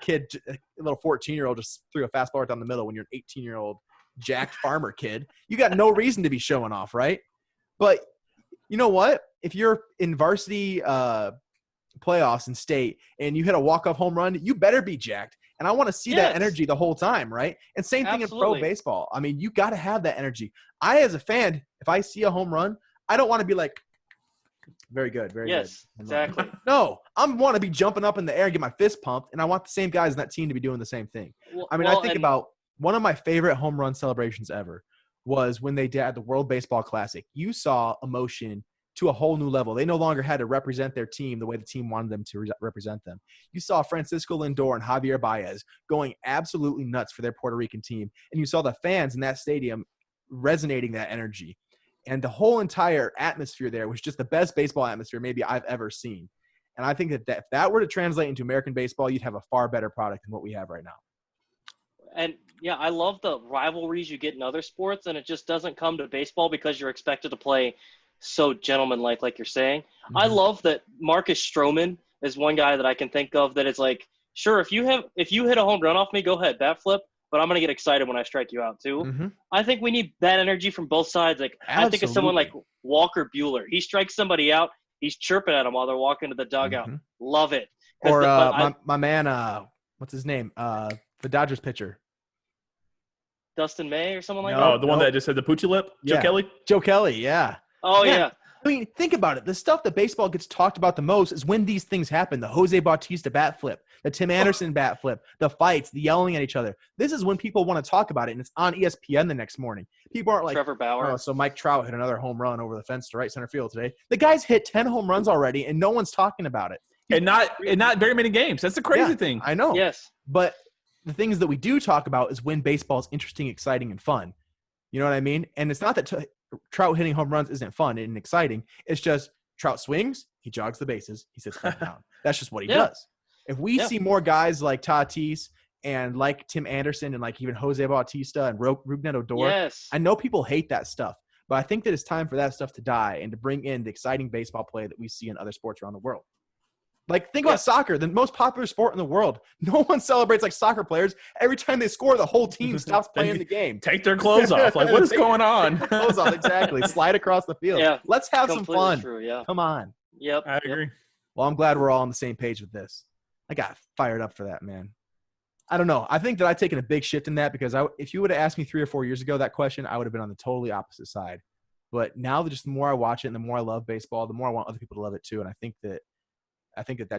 little 14-year-old just threw a fastball down the middle when you're an 18-year-old jacked farmer kid, you got no reason to be showing off, right? But you know what? If you're in varsity playoffs in state and you hit a walk-off home run, you better be jacked. And I want to see that energy the whole time, right? And same thing in pro baseball. I mean, you got to have that energy. I, as a fan, if I see a home run, I don't want to be like, very good, very good. Yes, exactly. No, I want to be jumping up in the air and get my fist pumped, and I want the same guys in that team to be doing the same thing. I think about one of my favorite home run celebrations ever was when they did at the World Baseball Classic. You saw emotion to a whole new level. They no longer had to represent their team the way the team wanted them to represent them. You saw Francisco Lindor and Javier Baez going absolutely nuts for their Puerto Rican team, and you saw the fans in that stadium resonating that energy. And the whole entire atmosphere there was just the best baseball atmosphere maybe I've ever seen. And I think that if that were to translate into American baseball, you'd have a far better product than what we have right now. And, yeah, I love the rivalries you get in other sports, and it just doesn't come to baseball because you're expected to play so gentlemanlike, like you're saying. Mm-hmm. I love that Marcus Stroman is one guy that I can think of that it's like, sure, if you hit a home run off me, go ahead, bat flip, but I'm going to get excited when I strike you out too. Mm-hmm. I think we need that energy from both sides. Like, absolutely. I think of someone like Walker Buehler. He strikes somebody out, he's chirping at them while they're walking to the dugout. Mm-hmm. Love it. Or my man, what's his name? The Dodgers pitcher. Dustin May or someone like that? Oh, the one that just had the poochy lip? Yeah. Joe Kelly? Joe Kelly, yeah. Oh, yeah. I mean, think about it. The stuff that baseball gets talked about the most is when these things happen. The Jose Bautista bat flip, the Tim Anderson bat flip, the fights, the yelling at each other. This is when people want to talk about it, and it's on ESPN the next morning. People aren't like, Trevor Bauer. Oh, so Mike Trout hit another home run over the fence to right center field today. The guy's hit 10 home runs already, and no one's talking about it. And not very many games. That's the crazy thing. I know. Yes. But the things that we do talk about is when baseball is interesting, exciting, and fun. You know what I mean? And it's not that Trout hitting home runs isn't fun and exciting. It's just Trout swings, he jogs the bases, he sits back down. That's just what he does. If we see more guys like Tatis and like Tim Anderson and like even Jose Bautista and Rougned Odor, I know people hate that stuff, but I think that it's time for that stuff to die and to bring in the exciting baseball play that we see in other sports around the world. Like, think about soccer, the most popular sport in the world. No one celebrates like soccer players. Every time they score, the whole team stops playing the game. Take their clothes off. Like, what is going on? Clothes off, exactly. Slide across the field. Yeah, let's have some fun. True, yeah. Come on. Yep. I agree. Well, I'm glad we're all on the same page with this. I got fired up for that, man. I don't know. I think that I've taken a big shift in that because if you would have asked me 3 or 4 years ago that question, I would have been on the totally opposite side. But now, just the more I watch it and the more I love baseball, the more I want other people to love it too. And I think that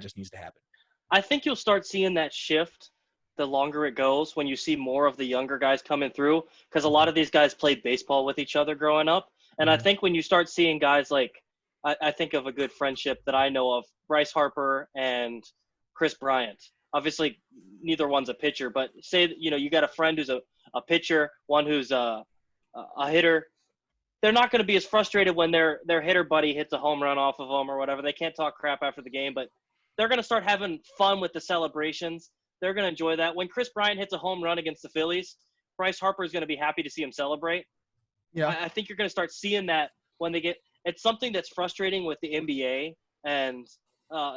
just needs to happen. I think you'll start seeing that shift the longer it goes when you see more of the younger guys coming through, because a lot of these guys played baseball with each other growing up. And I think when you start seeing guys like, I think of a good friendship that I know of, Bryce Harper and Chris Bryant. Obviously, neither one's a pitcher, but say, you got a friend who's a pitcher, one who's a hitter. They're not going to be as frustrated when their hitter buddy hits a home run off of them or whatever. They can't talk crap after the game, but they're going to start having fun with the celebrations. They're going to enjoy that. When Chris Bryant hits a home run against the Phillies, Bryce Harper is going to be happy to see him celebrate. Yeah, I think you're going to start seeing that when they get – it's something that's frustrating with the NBA and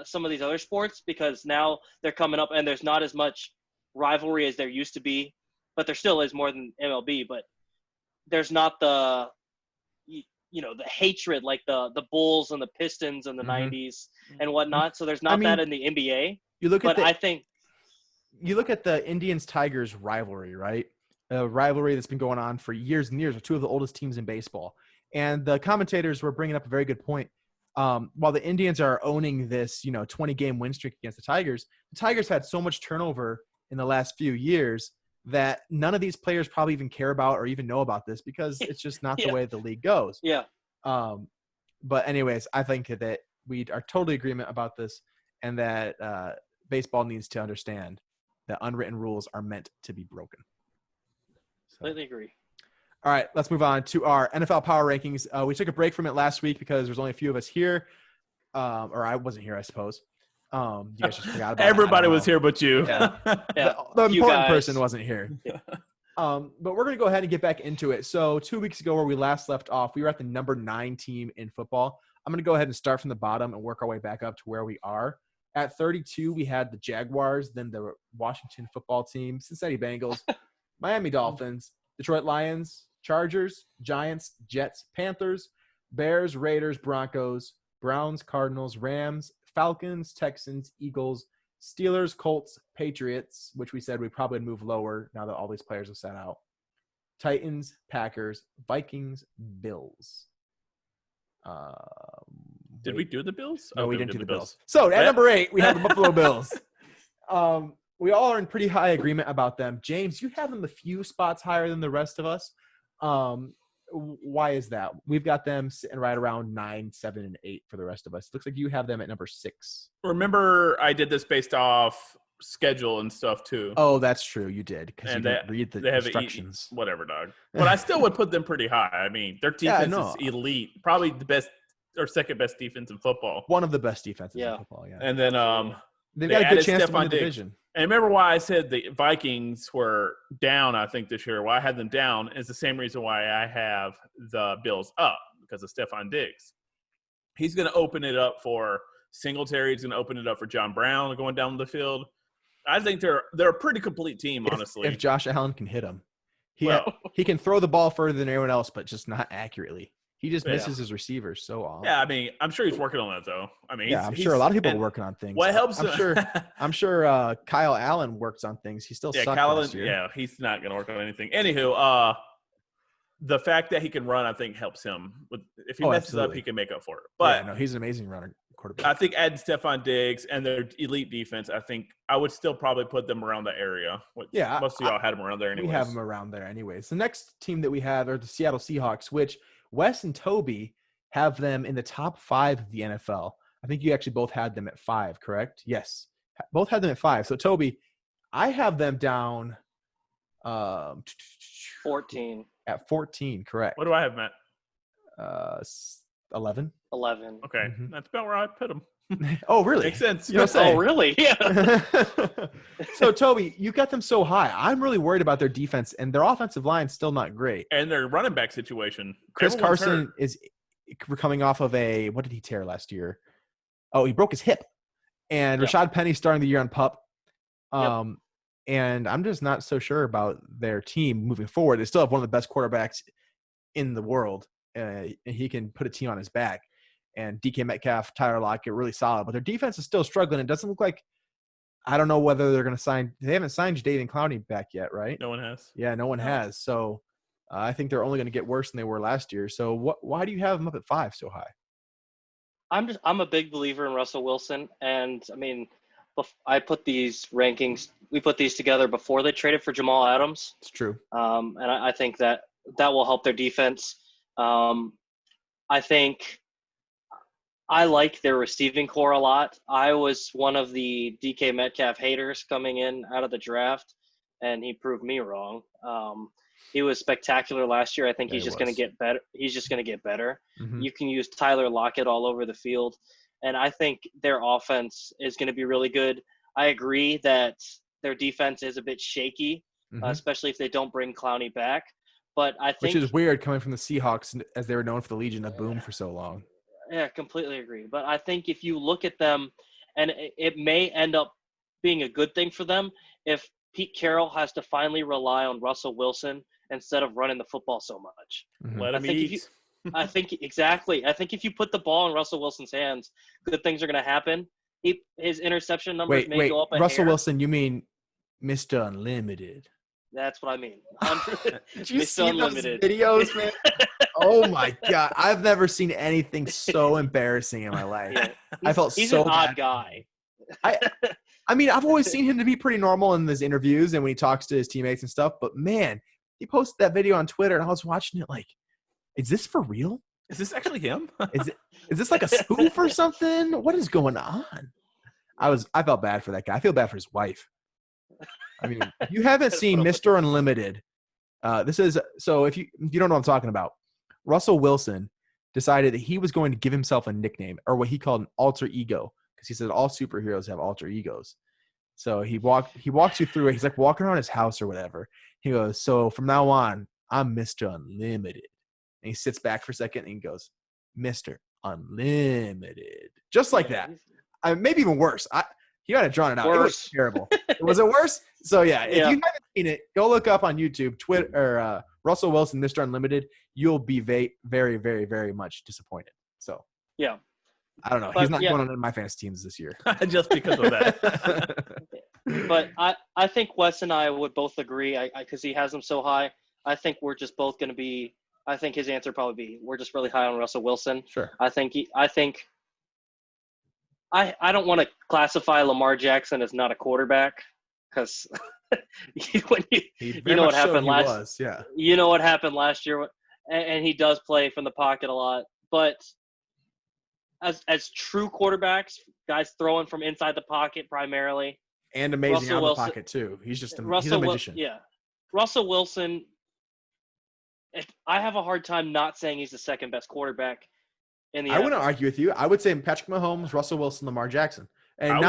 some of these other sports because now they're coming up and there's not as much rivalry as there used to be, but there still is more than MLB, but there's not the – the hatred like the Bulls and the Pistons in the 90s and whatnot. So there's not that in the NBA. You look at the Indians-Tigers rivalry, right? A rivalry that's been going on for years and years with two of the oldest teams in baseball. And the commentators were bringing up a very good point. While the Indians are owning this, 20-game win streak against the Tigers had so much turnover in the last few years that none of these players probably even care about or even know about this because it's just not the way the league goes. Yeah. But anyways, I think that we are totally agreement about this and that baseball needs to understand that unwritten rules are meant to be broken. So. Completely agree. All right, let's move on to our NFL Power Rankings. We took a break from it last week because there's only a few of us here. Or I wasn't here, I suppose. You guys just forgot about Everybody was here but you. Yeah. The important person wasn't here. Yeah. But we're going to go ahead and get back into it. So 2 weeks ago where we last left off, we were at the number 9 team in football. I'm going to go ahead and start from the bottom and work our way back up to where we are. At 32, we had the Jaguars, then the Washington football team, Cincinnati Bengals, Miami Dolphins, Detroit Lions, Chargers, Giants, Jets, Panthers, Bears, Raiders, Broncos, Browns, Cardinals, Rams, Falcons, Texans, Eagles, Steelers, Colts, Patriots, which we said we probably would move lower now that all these players have sat out, Titans, Packers, Vikings, Bills. Did we do the Bills? No, we didn't do the Bills. So at number 8, we have the Buffalo Bills. We all are in pretty high agreement about them. James, you have them a few spots higher than the rest of us. Why is that? We've got them sitting right around 9, 7, and 8 for the rest of us. Looks like you have them at number 6. Remember, I did this based off schedule and stuff too. Oh, that's true. You did because you didn't read the instructions. Whatever, dog. But I still would put them pretty high. I mean, their defense is elite. Probably the best or second best defense in football. One of the best defenses in football, yeah. And then they've got a good chance to win the division. And remember why I said the Vikings were down, I think, this year? Why I had them down is the same reason why I have the Bills up, because of Stephon Diggs. He's going to open it up for Singletary. He's going to open it up for John Brown going down the field. I think they're a pretty complete team, honestly. If Josh Allen can hit him. He can throw the ball further than anyone else, but just not accurately. He just misses his receivers so often. Yeah, I mean, I'm sure he's working on that, though. I mean, I'm sure a lot of people are working on things. What helps? I'm sure Kyle Allen works on things. He still sucked last year. Yeah, he's not going to work on anything. Anywho, the fact that he can run, I think, helps him. If he messes up, he can make up for it. But he's an amazing runner, quarterback. I think adding Stephon Diggs and their elite defense, I think I would still probably put them around the area. Most of y'all had them around there anyways. We have them around there anyways. The next team that we have are the Seattle Seahawks, which Wes and Toby have them in the top 5 of the NFL. I think you actually both had them at 5, correct? Yes. Both had them at 5. So, Toby, I have them down 14. At 14, correct. What do I have, Matt? 11. 11. Okay. Mm-hmm. That's about where I put them. Oh, really? Makes sense. Oh, really? Yeah. So, Toby, you got them so high. I'm really worried about their defense, and their offensive line is still not great. And their running back situation. Chris Carson is coming off of what did he tear last year? Oh, he broke his hip. And Rashad Penny starting the year on PUP. And I'm just not so sure about their team moving forward. They still have one of the best quarterbacks in the world. And he can put a team on his back. And DK Metcalf, Tyler Lockett, really solid. But their defense is still struggling. It doesn't look like – I don't know whether they're going to sign – they haven't signed Jadeveon Clowney back yet, right? No one has. Yeah, no one has. So I think they're only going to get worse than they were last year. So why do you have them up at 5 so high? I'm a big believer in Russell Wilson. And, I mean, I put these rankings – we put these together before they traded for Jamal Adams. It's true. And I think that will help their defense. I think – I like their receiving core a lot. I was one of the DK Metcalf haters coming in out of the draft, and he proved me wrong. He was spectacular last year. I think he's just going to get better. He's just going to get better. Mm-hmm. You can use Tyler Lockett all over the field, and I think their offense is going to be really good. I agree that their defense is a bit shaky, especially if they don't bring Clowney back. But I think – which is weird coming from the Seahawks, as they were known for the Legion of Boom for so long. Yeah, completely agree. But I think if you look at them, and it may end up being a good thing for them if Pete Carroll has to finally rely on Russell Wilson instead of running the football so much. Mm-hmm. Let him eat. I think exactly. I think if you put the ball in Russell Wilson's hands, good things are going to happen. His interception numbers may go up a Russell hair. Wilson, you mean Mr. Unlimited? That's what I mean. Did you see those videos, man? Oh my God. I've never seen anything so embarrassing in my life. Yeah. I felt He's so an odd bad. guy. I mean, I've always seen him to be pretty normal in his interviews and when he talks to his teammates and stuff, but man, he posted that video on Twitter and I was watching it like, is this for real? Is this actually him? Is this like a spoof or something? What is going on? I felt bad for that guy. I feel bad for his wife. I mean, if you haven't seen Mr. Unlimited, if you don't know what I'm talking about, Russell Wilson decided that he was going to give himself a nickname or what he called an alter ego because he said all superheroes have alter egos. So he walks you through it. He's like walking around his house or whatever. He goes, so from now on, I'm Mr. Unlimited. And he sits back for a second and he goes, Mr. Unlimited. Just like that. Maybe even worse. He might have drawn it out. Worse. It was terrible. Was it worse? So, yeah, if you haven't seen it, go look up on YouTube, Twitter, or Russell Wilson, Mr. Unlimited. You'll be very, very, very much disappointed. So, yeah. I don't know. He's not going on in my fantasy teams this year. Just because of that. But I think Wes and I would both agree because he has him so high. I think we're just both going to be – I think his answer would probably be we're just really high on Russell Wilson. Sure. I don't want to classify Lamar Jackson as not a quarterback because you know what happened You know what happened last year, and he does play from the pocket a lot. But as true quarterbacks, guys throwing from inside the pocket primarily, and amazing out of the pocket too. He's just he's a magician. Russell Wilson. I have a hard time not saying he's the second best quarterback in the NFL. I wouldn't argue with you. I would say Patrick Mahomes, Russell Wilson, Lamar Jackson. And I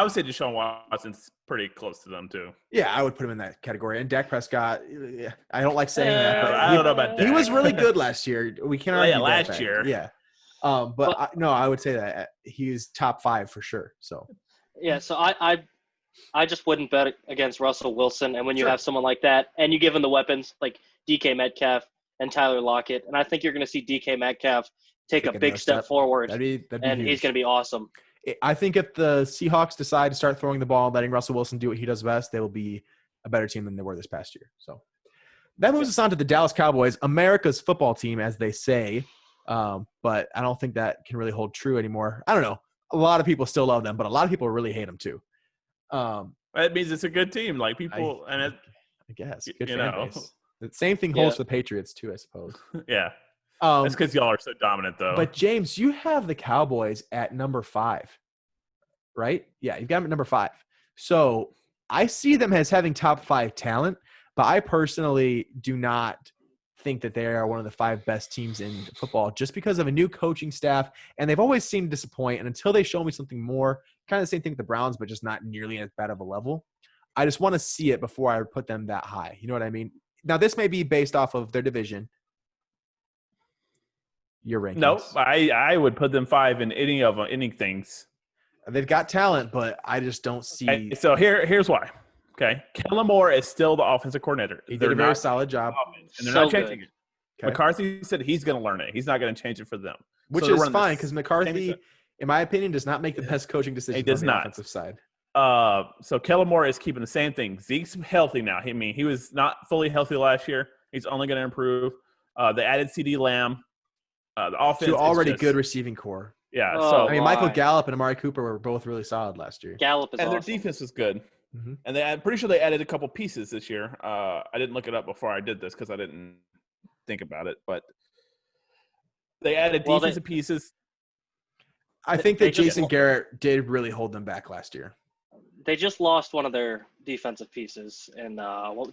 would say Deshaun Watson's pretty close to them too. Yeah, I would put him in that category. And Dak Prescott, I don't like saying that, but I don't know about Dak. He was really good last year. We can't argue last year. Yeah. I would say that he's top 5 for sure. So. Yeah, so I just wouldn't bet against Russell Wilson. And when you have someone like that and you give him the weapons like DK Metcalf and Tyler Lockett, and I think you're going to see DK Metcalf take a big step forward, and huge. He's going to be awesome. I think if the Seahawks decide to start throwing the ball, letting Russell Wilson do what he does best, they will be a better team than they were this past year. So that moves us on to the Dallas Cowboys, America's football team, as they say. But I don't think that can really hold true anymore. I don't know. A lot of people still love them, but a lot of people really hate them too. That means it's a good team. Like people, I guess good fan base. The same thing holds for the Patriots too, I suppose. Yeah. That's because y'all are so dominant, though. But, James, you have the Cowboys at number 5, right? Yeah, you've got them at number 5. So I see them as having top 5 talent, but I personally do not think that they are one of the 5 best teams in football just because of a new coaching staff, and they've always seemed to disappoint. And until they show me something more, kind of the same thing with the Browns, but just not nearly as bad of a level, I just want to see it before I put them that high. You know what I mean? Now, this may be based off of their division. Your rankings. No, I would put them 5 in any things. They've got talent, but I just don't see. Okay, so here's why. Okay, Kellen Moore is still the offensive coordinator. He did a very solid job, and they're not changing it. Okay. McCarthy said he's going to learn it. He's not going to change it for them, which is fine because McCarthy, in my opinion, does not make the best coaching decisions on the offensive side. So Kellen Moore is keeping the same thing. Zeke's healthy now. I mean, he was not fully healthy last year. He's only going to improve. They added CeeDee Lamb. The offense to already good receiving core. Yeah. Michael Gallup and Amari Cooper were both really solid last year. Gallup is awesome. And their defense was good. Mm-hmm. And I'm pretty sure they added a couple pieces this year. I didn't look it up before I did this because I didn't think about it. But they added defensive pieces. I think that Jason Garrett did really hold them back last year. They just lost one of their defensive pieces. And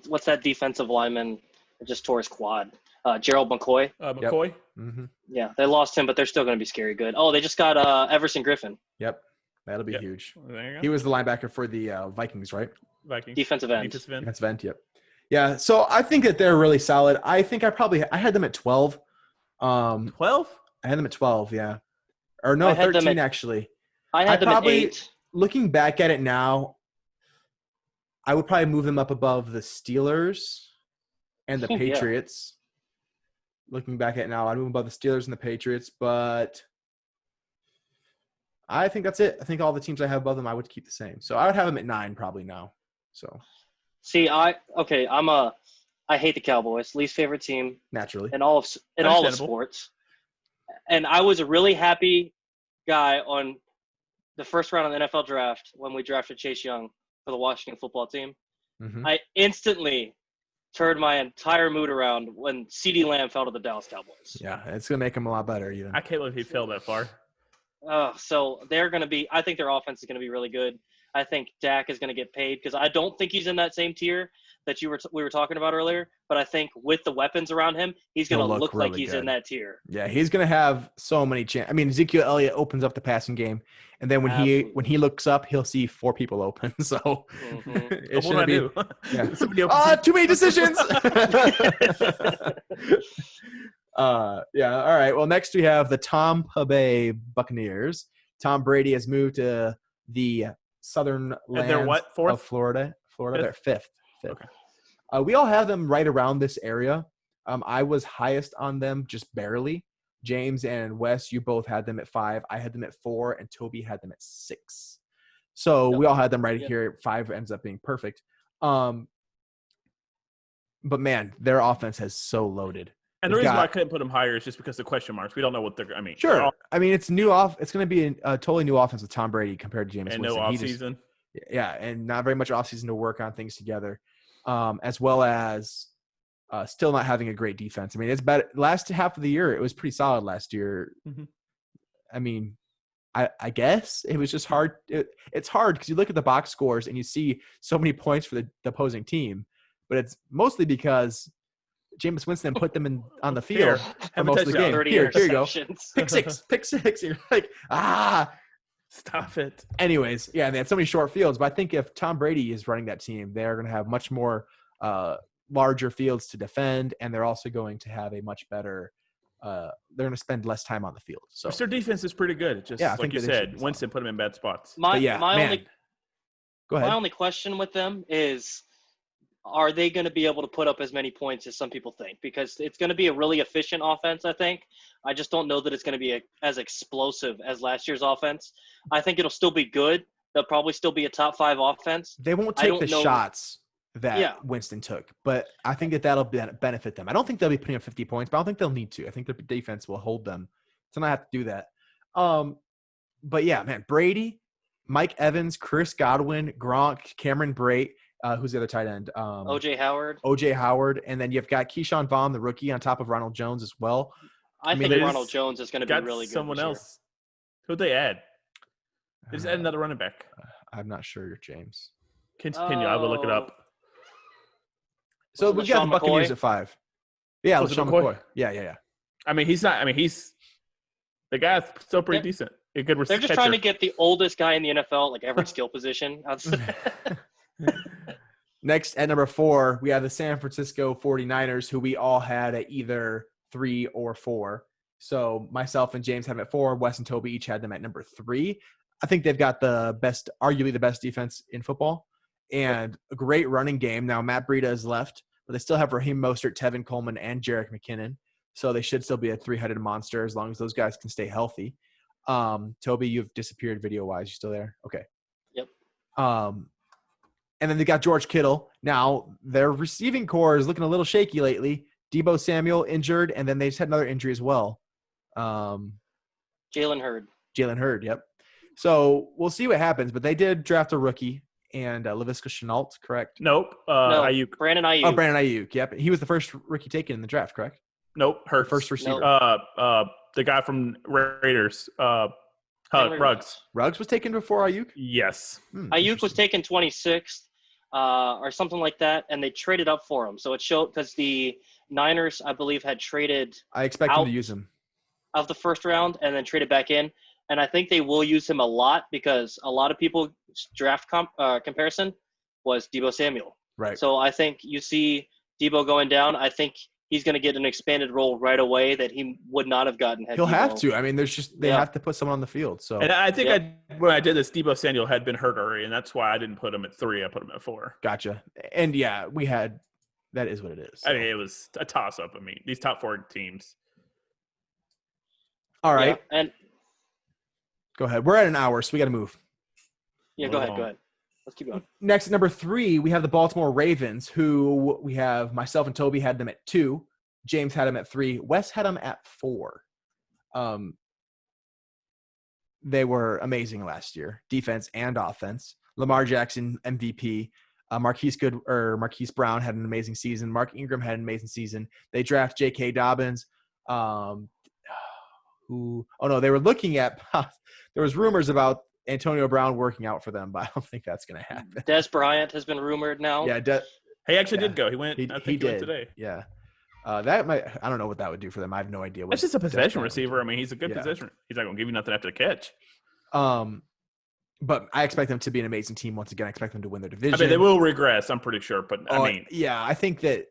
what's that defensive lineman that just tore his quad? Gerald McCoy. McCoy? Yep. Mm-hmm. Yeah, they lost him, but they're still going to be scary good. Oh, they just got Everson Griffin. Yep. That'll be huge. There you go. He was the linebacker for the Vikings, right? Vikings. Defensive end. Defensive end, yep. Yeah, so I think that they're really solid. I think I had them at 12. 12? I had them at 12, yeah. Or no, 13 actually. I had them at 8. Looking back at it now, I would probably move them up above the Steelers and the Patriots. Looking back at it now, I'd move above the Steelers and the Patriots, but I think that's it. I think all the teams I have above them, I would keep the same. So I would have them at 9 probably now. So, see, I I hate the Cowboys. Least favorite team Naturally. in all of sports. And I was a really happy guy on the first round of the NFL draft when we drafted Chase Young for the Washington football team. Mm-hmm. I instantly turned my entire mood around when CeeDee Lamb fell to the Dallas Cowboys. Yeah, it's going to make him a lot better even. I can't believe he fell that far. So they're going to be – I think their offense is going to be really good. I think Dak is going to get paid because I don't think he's in that same tier that we were talking about earlier. But I think with the weapons around him, he's going to look really like he's in that tier. Yeah, he's going to have so many chances. I mean, Ezekiel Elliott opens up the passing game, and then when he looks up, he'll see 4 people open. So it shouldn't be. Yeah. Too many decisions. Yeah. All right. Well, next we have the Tampa Bay Buccaneers. Tom Brady has moved to the southern lands of Florida. They're fifth. Okay. We all have them right around this area. I was highest on them just barely. James and Wes, you both had them at 5. I had them at 4, and Toby had them at 6. So we all had them right here. 5 ends up being perfect. But man, their offense has so loaded. And the reason why I couldn't put them higher is just because of question marks. We don't know what they're. I mean, sure. I mean, it's new off. It's going to be a totally new offense with Tom Brady compared to Jameis Winston. And no offseason. Yeah, and not very much offseason to work on things together, as well as still not having a great defense. I mean, it's better. Last half of the year, it was pretty solid last year. Mm-hmm. I mean, I guess it was just hard. It's hard because you look at the box scores and you see so many points for the opposing team, but it's mostly because Jameis Winston put them on the field for most of the game. Here you go. Pick six. You're like, stop it. Anyways, yeah, and they had so many short fields. But I think if Tom Brady is running that team, they're going to have much more larger fields to defend, and they're also going to have a much better they're going to spend less time on the field. So their defense is pretty good. Just like you said, Winston put them in bad spots. Go ahead. My only question with them is, are they going to be able to put up as many points as some people think? Because it's going to be a really efficient offense, I think. I just don't know that it's going to be as explosive as last year's offense. I think it'll still be good. They'll probably still be a top 5 offense. They won't take the shots that Winston took, but I think that'll benefit them. I don't think they'll be putting up 50 points, but I don't think they'll need to. I think their defense will hold them to not have to do that. But yeah, man, Brady, Mike Evans, Chris Godwin, Gronk, Cameron Brate, who's the other tight end? OJ Howard, and then you've got Keyshawn Vaughn, the rookie, on top of Ronald Jones as well. I think Ronald Jones is going to be really good. Someone else. Who'd they add? They just add another running back. I'm not sure, James. Continue. I will look it up. So we've got the Buccaneers at 5. Yeah, LeSean McCoy. Yeah. I mean, he's not. I mean, the guy's still pretty decent. A good They're just trying to get the oldest guy in the NFL, like every skill position. Next, at number 4, we have the San Francisco 49ers, who we all had at either 3 or 4. So myself and James have them at 4. Wes and Toby each had them at number 3. I think they've got arguably the best defense in football, and a great running game. Now, Matt Breida is left, but they still have Raheem Mostert, Tevin Coleman, and Jerick McKinnon. So they should still be a 3-headed monster as long as those guys can stay healthy. Toby, you've disappeared video-wise. You still there? Okay. Yep. And then they got George Kittle. Now, their receiving core is looking a little shaky lately. Deebo Samuel injured, and then they just had another injury as well. Jalen Hurd, yep. So we'll see what happens, but they did draft a rookie, and Laviska Shenault, correct? Nope. No, Ayuk. Brandon Ayuk. Oh, Brandon Ayuk, yep. He was the first rookie taken in the draft, correct? Nope. Hurts. First receiver. The guy from Raiders. Ruggs. Ruggs was taken before Ayuk? Yes. Ayuk was taken 26th or something like that, and they traded up for him. So it showed because the Niners, I believe, had traded I expect them to use him. Of the first round and then traded back in. And I think they will use him a lot because a lot of people's draft comparison was Deebo Samuel. Right. So I think you see Deebo going down. I think he's going to get an expanded role right away that he would not have gotten. He'll have to. I mean, they have to put someone on the field. So, and I think when I did this, Deebo Samuel had been hurt already, and that's why I didn't put him at 3. I put him at 4. Gotcha. And yeah, that is what it is. So. I mean, it was a toss-up. I mean, these top 4 teams. All right. Yeah, and go ahead. We're at an hour, so we got to move. Yeah, go ahead. let's keep going. Next, at number 3, we have the Baltimore Ravens, who we have myself and Toby had them at 2. James had them at 3. Wes had them at 4. They were amazing last year, defense and offense. Lamar Jackson, MVP. Marquise Brown had an amazing season. Mark Ingram had an amazing season. They draft J.K. Dobbins. They were looking at – there was rumors about Antonio Brown working out for them, but I don't think that's going to happen. Des Bryant has been rumored now. Yeah, he actually did go. He went. I think he did went today. Yeah, that might. I don't know what that would do for them. I have no idea. That's just a possession receiver. I mean, he's a good possession. He's not going to give you nothing after the catch. But I expect them to be an amazing team once again. I expect them to win their division. I mean, they will regress. I'm pretty sure, but I think that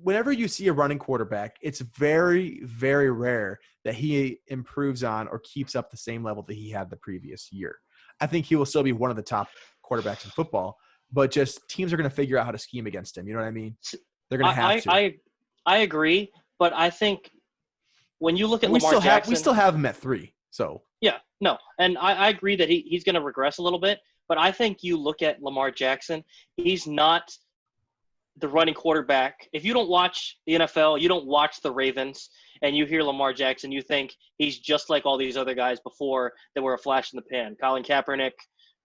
whenever you see a running quarterback, it's very, very rare that he improves on or keeps up the same level that he had the previous year. I think he will still be one of the top quarterbacks in football, but just teams are going to figure out how to scheme against him. You know what I mean? They're going to have to. I agree, but I think when you look at Lamar Jackson, we still have him at 3. So yeah, no, and I agree that he's going to regress a little bit, but I think you look at Lamar Jackson, he's not the running quarterback. If you don't watch the NFL, you don't watch the Ravens, and you hear Lamar Jackson, you think he's just like all these other guys before that were a flash in the pan. Colin Kaepernick,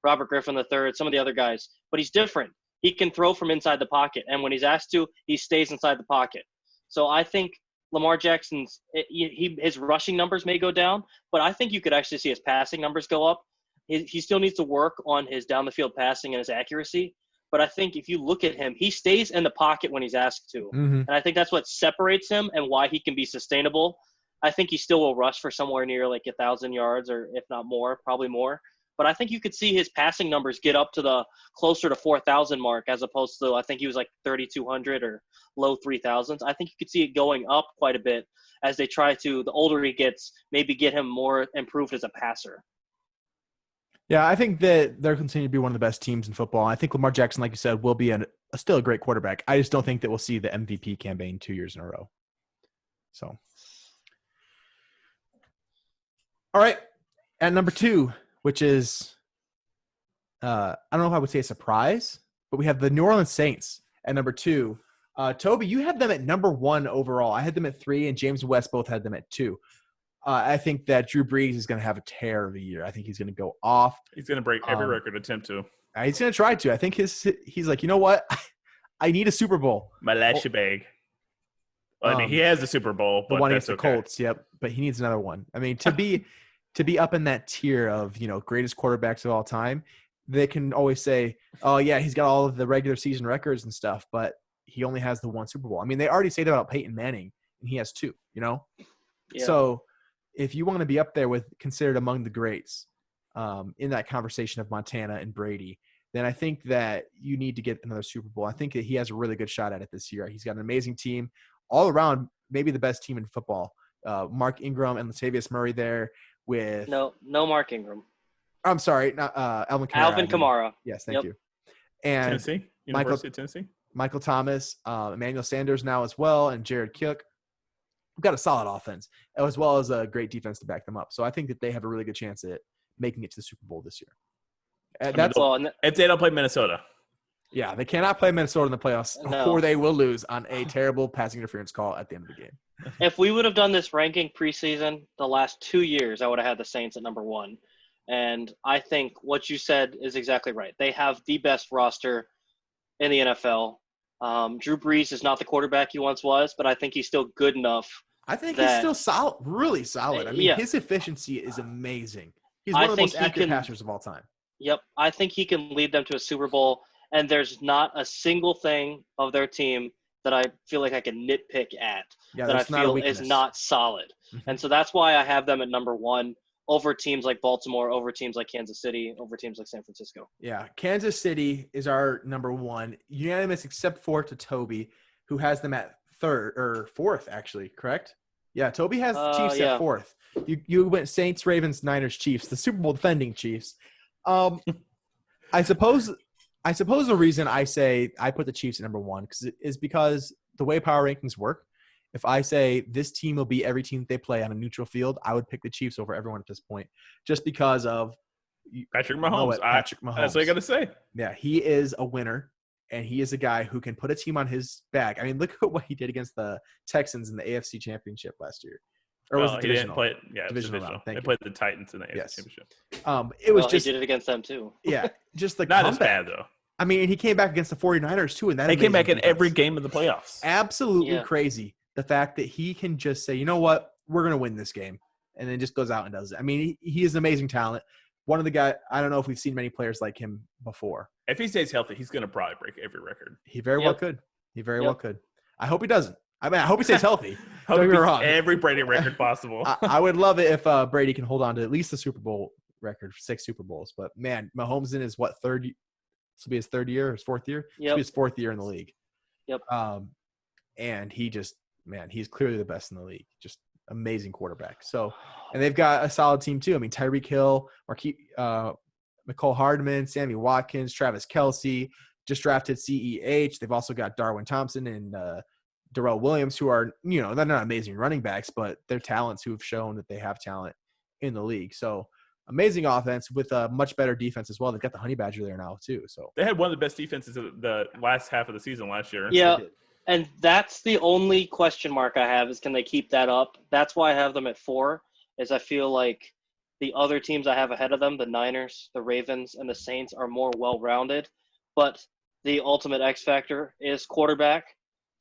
Robert Griffin III, some of the other guys. But he's different. He can throw from inside the pocket, and when he's asked to, he stays inside the pocket. So I think Lamar Jackson's his rushing numbers may go down, but I think you could actually see his passing numbers go up. He still needs to work on his down-the-field passing and his accuracy. But I think if you look at him, he stays in the pocket when he's asked to. Mm-hmm. And I think that's what separates him and why he can be sustainable. I think he still will rush for somewhere near like 1,000 yards or if not more, probably more. But I think you could see his passing numbers get up to the closer to 4,000 mark as opposed to I think he was like 3,200 or low 3,000s. I think you could see it going up quite a bit as they try to, the older he gets, maybe get him more improved as a passer. Yeah, I think that they're continuing to be one of the best teams in football. I think Lamar Jackson, like you said, will be still a great quarterback. I just don't think that we'll see the MVP campaign 2 years in a row. So, all right, at number 2, which is, I don't know if I would say a surprise, but we have the New Orleans Saints at number 2. Toby, you had them at number 1 overall. I had them at 3, and James and Wes both had them at 2. I think that Drew Brees is going to have a tear of a year. I think he's going to go off. He's going to break every record attempt to. He's going to try to. I think he's like, you know what? I need a Super Bowl. My last bag. Well, I mean, he has the Super Bowl, but the one that's against the Colts. Yep, but he needs another one. I mean, to be up in that tier of greatest quarterbacks of all time, they can always say, oh yeah, he's got all of the regular season records and stuff, but he only has the one Super Bowl. I mean, they already say that about Peyton Manning, and he has 2. Yeah. So if you want to be up there with considered among the greats in that conversation of Montana and Brady, then I think that you need to get another Super Bowl. I think that he has a really good shot at it this year. He's got an amazing team all around, maybe the best team in football. Mark Ingram and Latavius Murray there with no Mark Ingram. I'm sorry, not Alvin Kamara. Alvin Kamara. Yes, thank you. And Tennessee, University of Tennessee. Michael Thomas, Emmanuel Sanders now as well, and Jared Cook. We've got a solid offense as well as a great defense to back them up. So I think that they have a really good chance at making it to the Super Bowl this year. If they don't play Minnesota. Yeah, they cannot play Minnesota in the playoffs, or they will lose on a terrible passing interference call at the end of the game. If we would have done this ranking preseason the last 2 years, I would have had the Saints at number 1. And I think what you said is exactly right. They have the best roster in the NFL. Drew Brees is not the quarterback he once was, but I think he's still good enough. I think he's still solid, really solid. I mean, his efficiency is amazing. He's one of the most accurate passers of all time. Yep. I think he can lead them to a Super Bowl, and there's not a single thing of their team that I feel like I can nitpick at that I feel is not solid. Mm-hmm. And so that's why I have them at number 1 over teams like Baltimore, over teams like Kansas City, over teams like San Francisco. Yeah, Kansas City is our number 1. Unanimous except for to Toby, who has them at 3rd or 4th, actually, correct? Yeah, Toby has the Chiefs at 4th. You went Saints, Ravens, Niners, Chiefs, the Super Bowl defending Chiefs. I suppose the reason I say I put the Chiefs at number 1 is because the way power rankings work, if I say this team will beat every team that they play on a neutral field, I would pick the Chiefs over everyone at this point, just because of Patrick know Mahomes. it, Patrick Mahomes. That's what I got to say. Yeah, he is a winner, and he is a guy who can put a team on his back. I mean, look at what he did against the Texans in the AFC Championship last year. Or was it divisional? He didn't play. Yeah, divisional divisional. round. Thank They you. played the Titans in the AFC Championship. It was Well, just he did it against them too. yeah, just the Not comeback. as bad though. I mean, and he came back against the 49ers too, and that He came back amazing in every defense. game of the playoffs. Absolutely Yeah. crazy. The fact that he can just say, you know what, we're going to win this game, and then just goes out and does it. I mean, he is amazing talent. One of the guys, I don't know if we've seen many players like him before. If he stays healthy, he's going to probably break every record. He very well could. He very well could. I hope he doesn't. I mean, I hope he stays healthy. Don't get me wrong. Every Brady record possible. I would love it if Brady can hold on to at least the Super Bowl record, 6 Super Bowls. But man, Mahomes in his third? This will be his third year, his fourth year. This will be his fourth year in the league. Yep. And he just, man, he's clearly the best in the league. Just amazing quarterback. So, and they've got a solid team too. I mean, Tyreek Hill, Mecole Hardman, Sammy Watkins, Travis Kelce, just drafted CEH. They've also got Darwin Thompson and Darrell Williams, who are, they're not amazing running backs, but they're talents who have shown that they have talent in the league. So amazing offense with a much better defense as well. They've got the Honey Badger there now too. So they had one of the best defenses of the last half of the season last year. Yeah. And that's the only question mark I have is, can they keep that up? That's why I have them at 4, is I feel like the other teams I have ahead of them, the Niners, the Ravens, and the Saints, are more well-rounded. But the ultimate X factor is quarterback.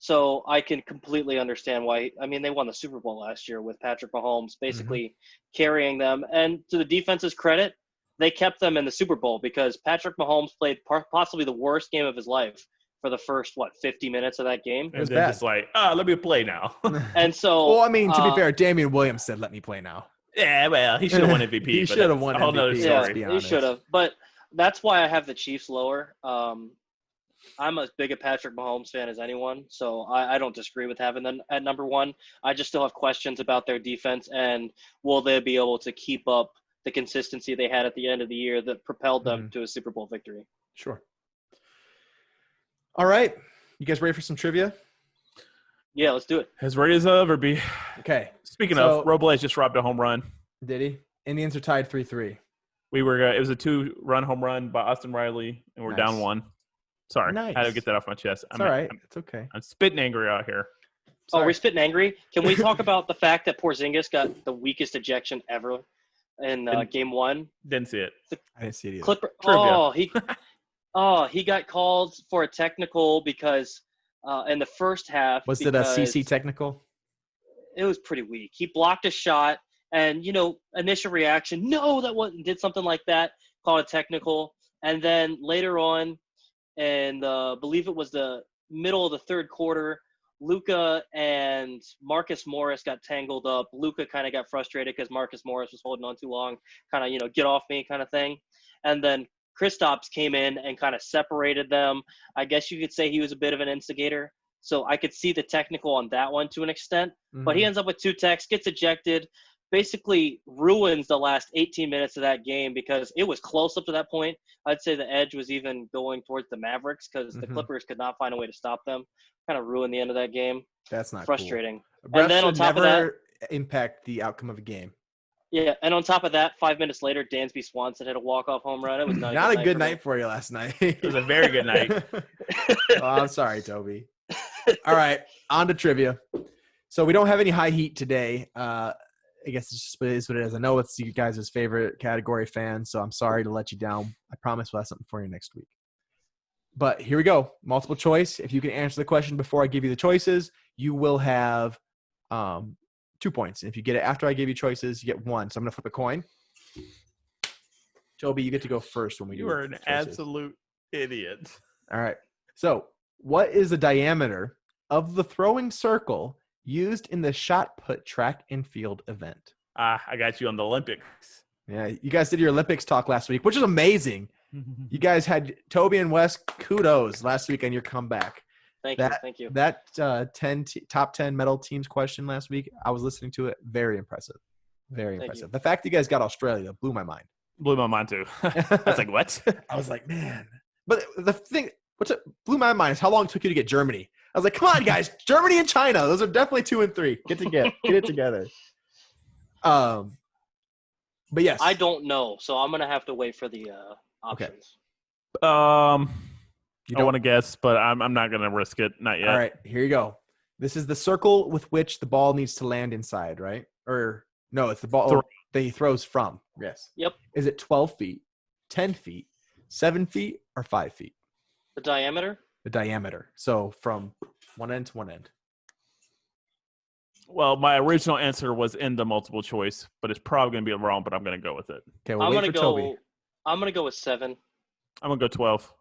So I can completely understand why. I mean, they won the Super Bowl last year with Patrick Mahomes basically carrying them. And to the defense's credit, they kept them in the Super Bowl because Patrick Mahomes played possibly the worst game of his life for the first, 50 minutes of that game. It was they're bad. just like, let me play now. And so, well, I mean, to be fair, Damian Williams said, "Let me play now." Yeah, well, he should have won MVP. He but should have that's won a whole nother MVP. yeah, story. be he honest. should have. But that's why I have the Chiefs lower. I'm as big a Patrick Mahomes fan as anyone, so I don't disagree with having them at number 1. I just still have questions about their defense and will they be able to keep up the consistency they had at the end of the year that propelled them to a Super Bowl victory. Sure. All right. You guys ready for some trivia? Yeah, let's do it. As ready as I'll ever be. Okay. Speaking So- of, Robles just robbed a home run. Did he? Indians are tied 3-3. We were. It was a 2-run home run by Austin Riley, and we're Nice. down 1. Sorry, Nice. I had to get that off my chest. It's all right. It's okay. I'm spitting angry out here. Oh, we're spitting angry. Can we talk about the fact that Porzingis got the weakest ejection ever in Game 1? Didn't see it. I didn't see it either. Clipper. Trivia. He got called for a technical because in the first half. Was it a because CC technical? It was pretty weak. He blocked a shot, and initial reaction, no, that wasn't. Did something like that, called a technical, and then later on, and believe it was the middle of the third quarter, Luka and Marcus Morris got tangled up. Luka kind of got frustrated because Marcus Morris was holding on too long, kind of, get off me kind of thing. And then Kristaps came in and kind of separated them. I guess you could say he was a bit of an instigator. So I could see the technical on that one to an extent. But he ends up with 2 techs, gets ejected, basically ruins the last 18 minutes of that game because it was close up to that point. I'd say the edge was even going towards the Mavericks because the Clippers could not find a way to stop them. Kind of ruined the end of that game. That's not frustrating. Cool. And then on top of that, impact the outcome of a game. yeah, and on top of that, 5 minutes later, Dansby Swanson hit a walk-off home run. It was not a good night for you last night. It was a very good night. Oh, I'm sorry, Toby. All right, on to trivia. So we don't have any high heat today. I guess it's just what it is. I know it's you guys' favorite category fan, so I'm sorry to let you down. I promise we'll have something for you next week. But here we go. Multiple choice. If you can answer the question before I give you the choices, you will have 2 points. And if you get it after I give you choices, you get 1. So I'm going to flip a coin. Toby, you get to go first when we do You are the an choices. absolute idiot. All right. So what is the diameter of the throwing circle used in the shot put track and field event? I got you on the Olympics. Yeah, you guys did your Olympics talk last week, which is amazing. You guys had Toby and Wes, kudos last week on your comeback. Thank you. That top 10 medal teams question last week, I was listening to it. Very impressive. Very impressive. The fact that you guys got Australia blew my mind. Blew my mind too. I was like, what? I was like, man. But the thing blew my mind is how long it took you to get Germany. I was like, come on, guys. Germany and China. Those are definitely 2 and 3. Get it together. But yes. I don't know, so I'm gonna have to wait for the options. I don't want to guess, but I'm not going to risk it. Not yet. All right, here you go. This is the circle with which the ball needs to land inside, right? Or no, it's the ball that he throws from. Yes. Yep. Is it 12 feet, 10 feet, 7 feet, or 5 feet? The diameter? The diameter. So from one end to one end. Well, my original answer was in the multiple choice, but it's probably going to be wrong, but I'm going to go with it. Okay, we'll wait for Toby. I'm going to go with 7. I'm going to go 12.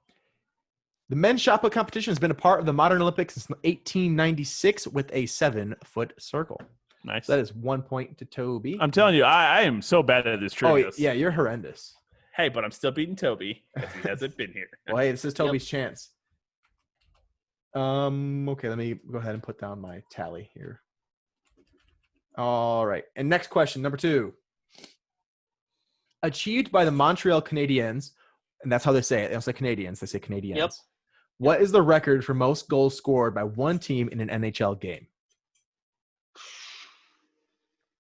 The men's shot put competition has been a part of the modern Olympics since 1896 with a 7-foot circle. Nice. So that is 1 point to Toby. I'm telling you, I am so bad at this trivia. Oh, yeah, you're horrendous. Hey, but I'm still beating Toby because he hasn't been here. Well, hey, this is Toby's chance. Okay, let me go ahead and put down my tally here. All right. And next question, number 2. Achieved by the Montreal Canadiens, and that's how they say it. They don't say Canadians, they say Canadiens. Yep. What is the record for most goals scored by one team in an NHL game?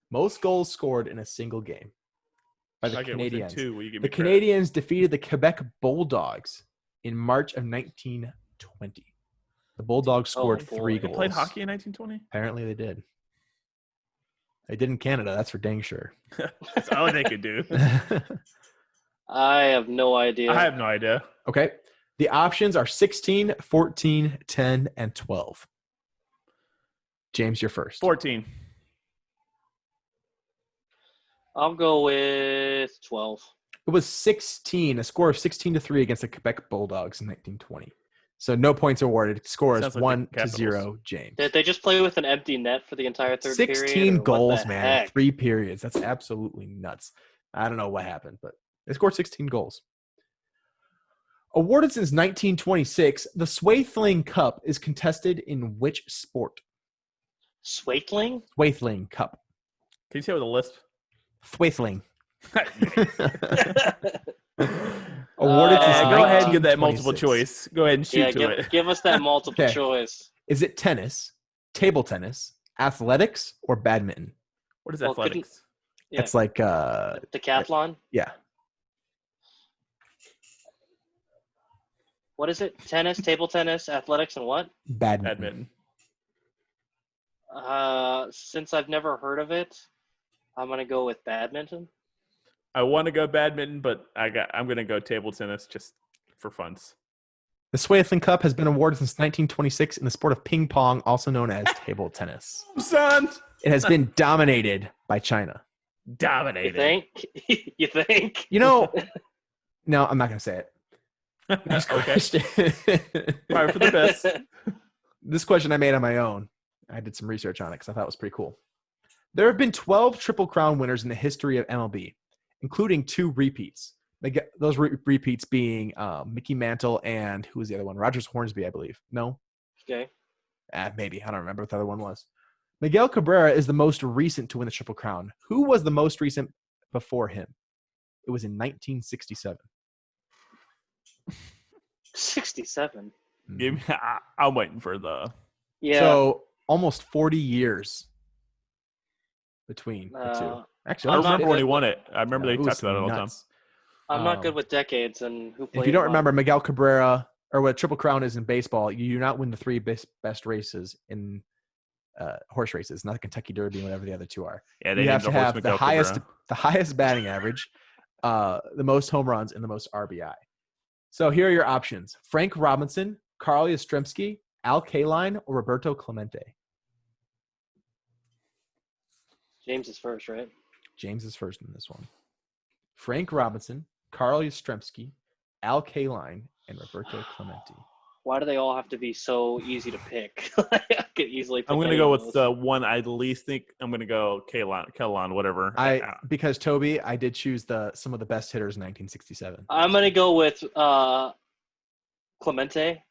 Most goals scored in a single game by the Canadiens. The Canadiens defeated the Quebec Bulldogs in March of 1920. The Bulldogs scored 3 goals. They played hockey in 1920? Apparently they did. They did in Canada, that's for dang sure. That's all they could do. I have no idea. I have no idea. Okay. The options are 16, 14, 10, and 12. James, you're first. 14. I'll go with 12. It was 16, a score of 16-3 against the Quebec Bulldogs in 1920. So no points awarded. Score is 1-0, James. Did they just play with an empty net for the entire third period? 16 goals, man, in 3 periods. That's absolutely nuts. I don't know what happened, but they scored 16 goals. Awarded since 1926, the Swaithling Cup is contested in which sport? Swaithling? Swaithling Cup. Can you say it with a lisp? Swaithling. Awarded since go ahead and give that multiple choice. Go ahead and shoot it. Give us that multiple choice. Is it tennis, table tennis, athletics, or badminton? What is athletics? It's like decathlon? Yeah. What is it? Tennis, table tennis, athletics, and what? Badminton. Since I've never heard of it, I'm gonna go with badminton. I want to go badminton, but I'm going to go table tennis just for funs. The Swaithling Cup has been awarded since 1926 in the sport of ping pong, also known as table tennis. Son! It has been dominated by China. Dominated. You think? You know, no, I'm not going to say it. Next question. Probably for the best. This question I made on my own. I did some research on it because I thought it was pretty cool. There have been 12 Triple Crown winners in the history of MLB, including 2 repeats. Those repeats being Mickey Mantle and who was the other one? Rogers Hornsby, I believe. No? Okay. Maybe. I don't remember what the other one was. Miguel Cabrera is the most recent to win the Triple Crown. Who was the most recent before him? It was in 1967. 67? I'm waiting for the... Yeah. So almost 40 years between the two. Actually, I remember when he won it. I remember they talked about it all the time. I'm not good with decades and who played. If you don't remember, Miguel Cabrera, or what Triple Crown is in baseball, you do not win the 3 best races in horse races, not the Kentucky Derby and whatever the other 2 are. Yeah, they you have to have the Cabrera. highest batting average, the most home runs, and the most RBI. So here are your options: Frank Robinson, Carl Yastrzemski, Al Kaline, or Roberto Clemente. James is first, right? James is first in this one. Frank Robinson, Carl Yastrzemski, Al Kaline, and Roberto Clemente. Why do they all have to be so easy to pick? I could easily pick I'm going to go with the one I least think. I'm going to go Kaline, whatever. Because Toby, I did choose some of the best hitters in 1967. I'm going to go with Clemente.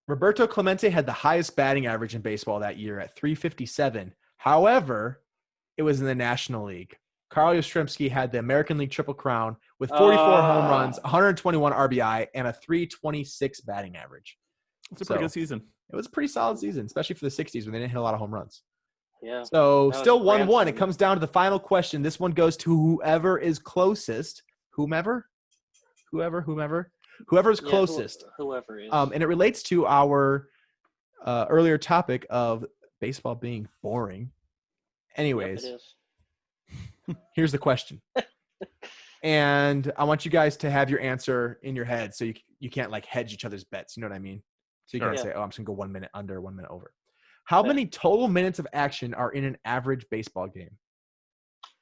Roberto Clemente had the highest batting average in baseball that year at 357. However, it was in the National League. Carl Yastrzemski had the American League Triple Crown with 44 home runs, 121 RBI, and a 326 batting average. It's a pretty good season. It was a pretty solid season, especially for the 60s when they didn't hit a lot of home runs. Yeah. So That was still 1-1. It grandson. comes down to the final question. This one goes to whoever is closest. Whoever is Yeah, closest. whoever is. And it relates to our earlier topic of baseball being boring. Anyways, Yep, it is. here's the question. And I want you guys to have your answer in your head so you can't like hedge each other's bets. You know what I mean? So you Sure. can't Yeah. say, oh, I'm just going to go 1 minute under, 1 minute over. How Bet. many total minutes of action are in an average baseball game?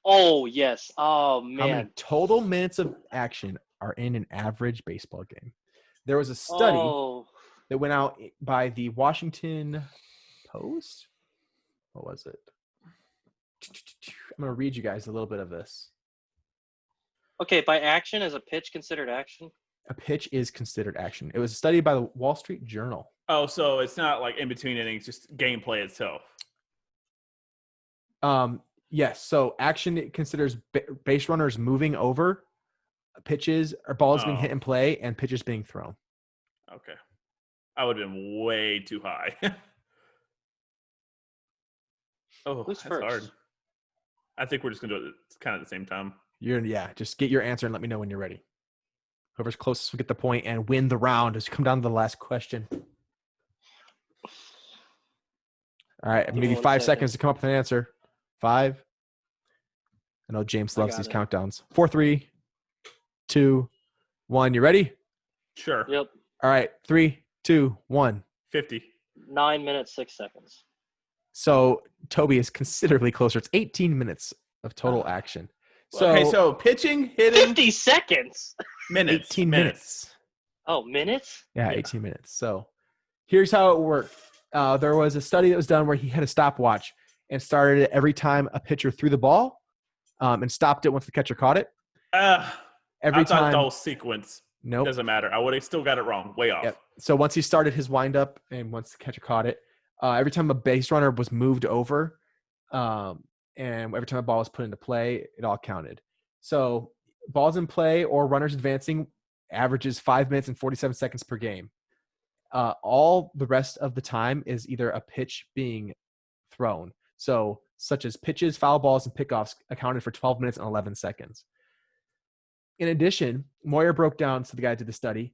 Oh, yes. Oh, How many man. total minutes of action are in an average baseball game? There was a study that went out by the Washington Post. What was it? I'm going to read you guys a little bit of this. Okay, by action, is a pitch considered action? A pitch is considered action. It was studied by the Wall Street Journal. Oh, so it's not like in between innings, just gameplay itself. Yes. So action it considers base runners moving over, pitches or balls being hit in play, and pitches being thrown. Okay. I would have been way too high. Who's that's first? hard. I think we're just going to do it kind of at the same time. Just get your answer and let me know when you're ready. Whoever's closest will get the point and win the round as we come down to the last question. All right, maybe 5 seconds to come up with an answer. 5. I know James loves these countdowns. 4, 3, 2, 1. You ready? Sure. Yep. All right, 3, 2, 1. 50. 9 minutes, 6 seconds. So Toby is considerably closer. It's 18 minutes of total action. So pitching, hitting. 50 seconds. Minutes. 18 minutes. Oh, minutes? Yeah, 18 minutes. So here's how it worked. There was a study that was done where he had a stopwatch and started it every time a pitcher threw the ball and stopped it once the catcher caught it. Every time. The whole sequence. Nope. Doesn't matter. I would have still got it wrong. Way off. Yep. So once he started his windup and once the catcher caught it, every time a base runner was moved over and every time a ball was put into play, it all counted. So balls in play or runners advancing averages 5 minutes and 47 seconds per game. All the rest of the time is either a pitch being thrown. So such as pitches, foul balls, and pickoffs accounted for 12 minutes and 11 seconds. In addition, Moyer broke down, so the guy did the study,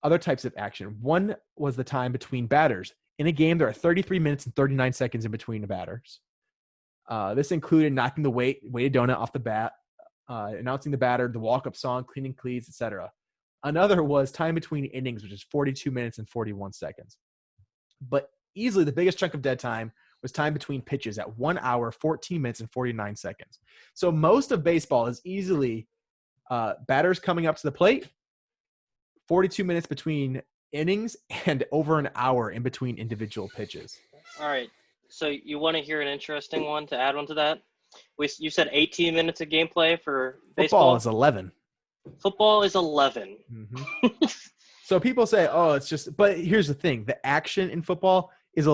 other types of action. One was the time between batters. In a game, there are 33 minutes and 39 seconds in between the batters. This included knocking the weighted donut off the bat, announcing the batter, the walk-up song, cleaning cleats, etc. Another was time between innings, which is 42 minutes and 41 seconds. But easily the biggest chunk of dead time was time between pitches at 1 hour, 14 minutes, and 49 seconds. So most of baseball is easily batters coming up to the plate, 42 minutes between innings, and over an hour in between individual pitches. All right. So you want to hear an interesting one to add on to that? You said 18 minutes of gameplay for baseball. Football is 11. Football is 11. Mm-hmm. So people say, oh, it's just – but here's the thing. The action in football is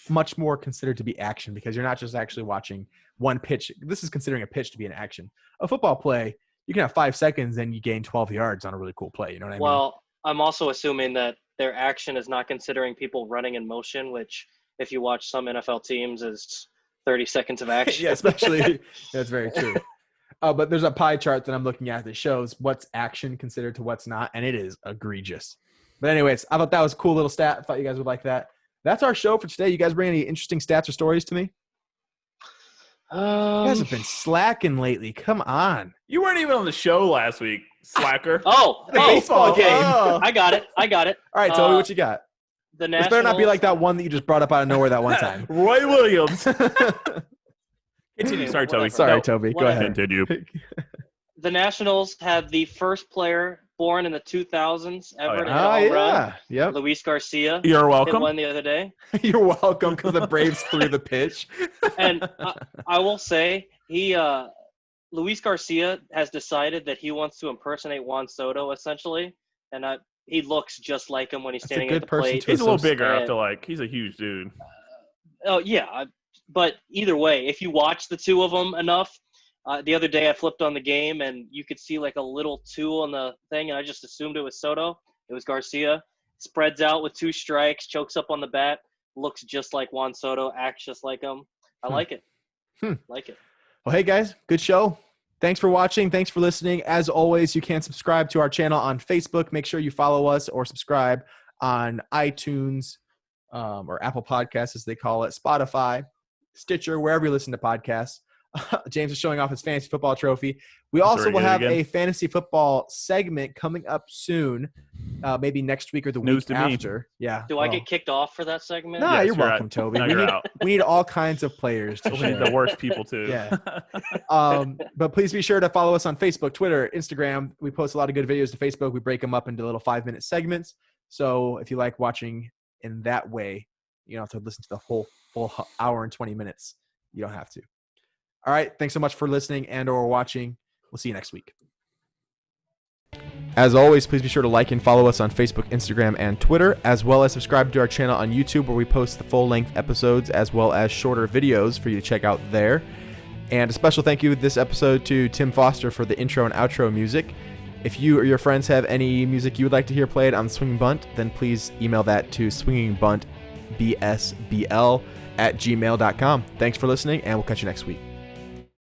much more considered to be action because you're not just actually watching one pitch. This is considering a pitch to be an action. A football play, you can have 5 seconds and you gain 12 yards on a really cool play. You know what I mean? Well, I'm also assuming that their action is not considering people running in motion, which if you watch some NFL teams is 30 seconds of action. Yeah, especially – that's very true. But there's a pie chart that I'm looking at that shows what's action considered to what's not, and it is egregious. But anyways, I thought that was a cool little stat. I thought you guys would like that. That's our show for today. You guys bring any interesting stats or stories to me? You guys have been slacking lately. Come on. You weren't even on the show last week, slacker. The baseball game. I got it. All right, Toby, what you got? The This better not be like that one that you just brought up out of nowhere that one time. Roy Williams. Continue. Sorry, Toby. Sorry, Toby. Go ahead. Continue. The Nationals had the first player born in the 2000s ever to hit a Oh, home yeah. run. Yep. Luis Garcia. You're Hit welcome. one the other day. You're welcome because the Braves threw the pitch. And I will say, Luis Garcia has decided that he wants to impersonate Juan Soto, essentially. And he looks just like him when he's That's a standing good at the plate. person He's a little bigger, And- I feel like. He's a huge dude. Oh, yeah. But either way, if you watch the two of them enough, the other day I flipped on the game and you could see like a little 2 on the thing, and I just assumed it was Soto. It was Garcia. Spreads out with 2 strikes, chokes up on the bat, looks just like Juan Soto, acts just like him. I like it. Hmm. Like it. Well, hey guys, good show. Thanks for watching. Thanks for listening. As always, you can subscribe to our channel on Facebook. Make sure you follow us or subscribe on iTunes or Apple Podcasts, as they call it, Spotify, Stitcher, wherever you listen to podcasts. James is showing off his fantasy football trophy. We also will have a fantasy football segment coming up soon, maybe next week or the News week after. Yeah. Do I get kicked off for that segment? No, Yes, you're welcome, out. Toby. No, we, you're need, out. we need all kinds of players to We share. need the worst people too. Yeah. But please be sure to follow us on Facebook, Twitter, Instagram. We post a lot of good videos to Facebook. We break them up into little 5-minute segments. So if you like watching in that way, you don't have to listen to the whole full hour and 20 minutes. You don't have to. All right. Thanks so much for listening and or watching. We'll see you next week. As always, please be sure to like and follow us on Facebook, Instagram, and Twitter, as well as subscribe to our channel on YouTube, where we post the full-length episodes as well as shorter videos for you to check out there. And a special thank you this episode to Tim Foster for the intro and outro music. If you or your friends have any music you would like to hear played on Swinging Bunt, then please email that to swingingbuntbsbl@gmail.com. Thanks for listening, and we'll catch you next week.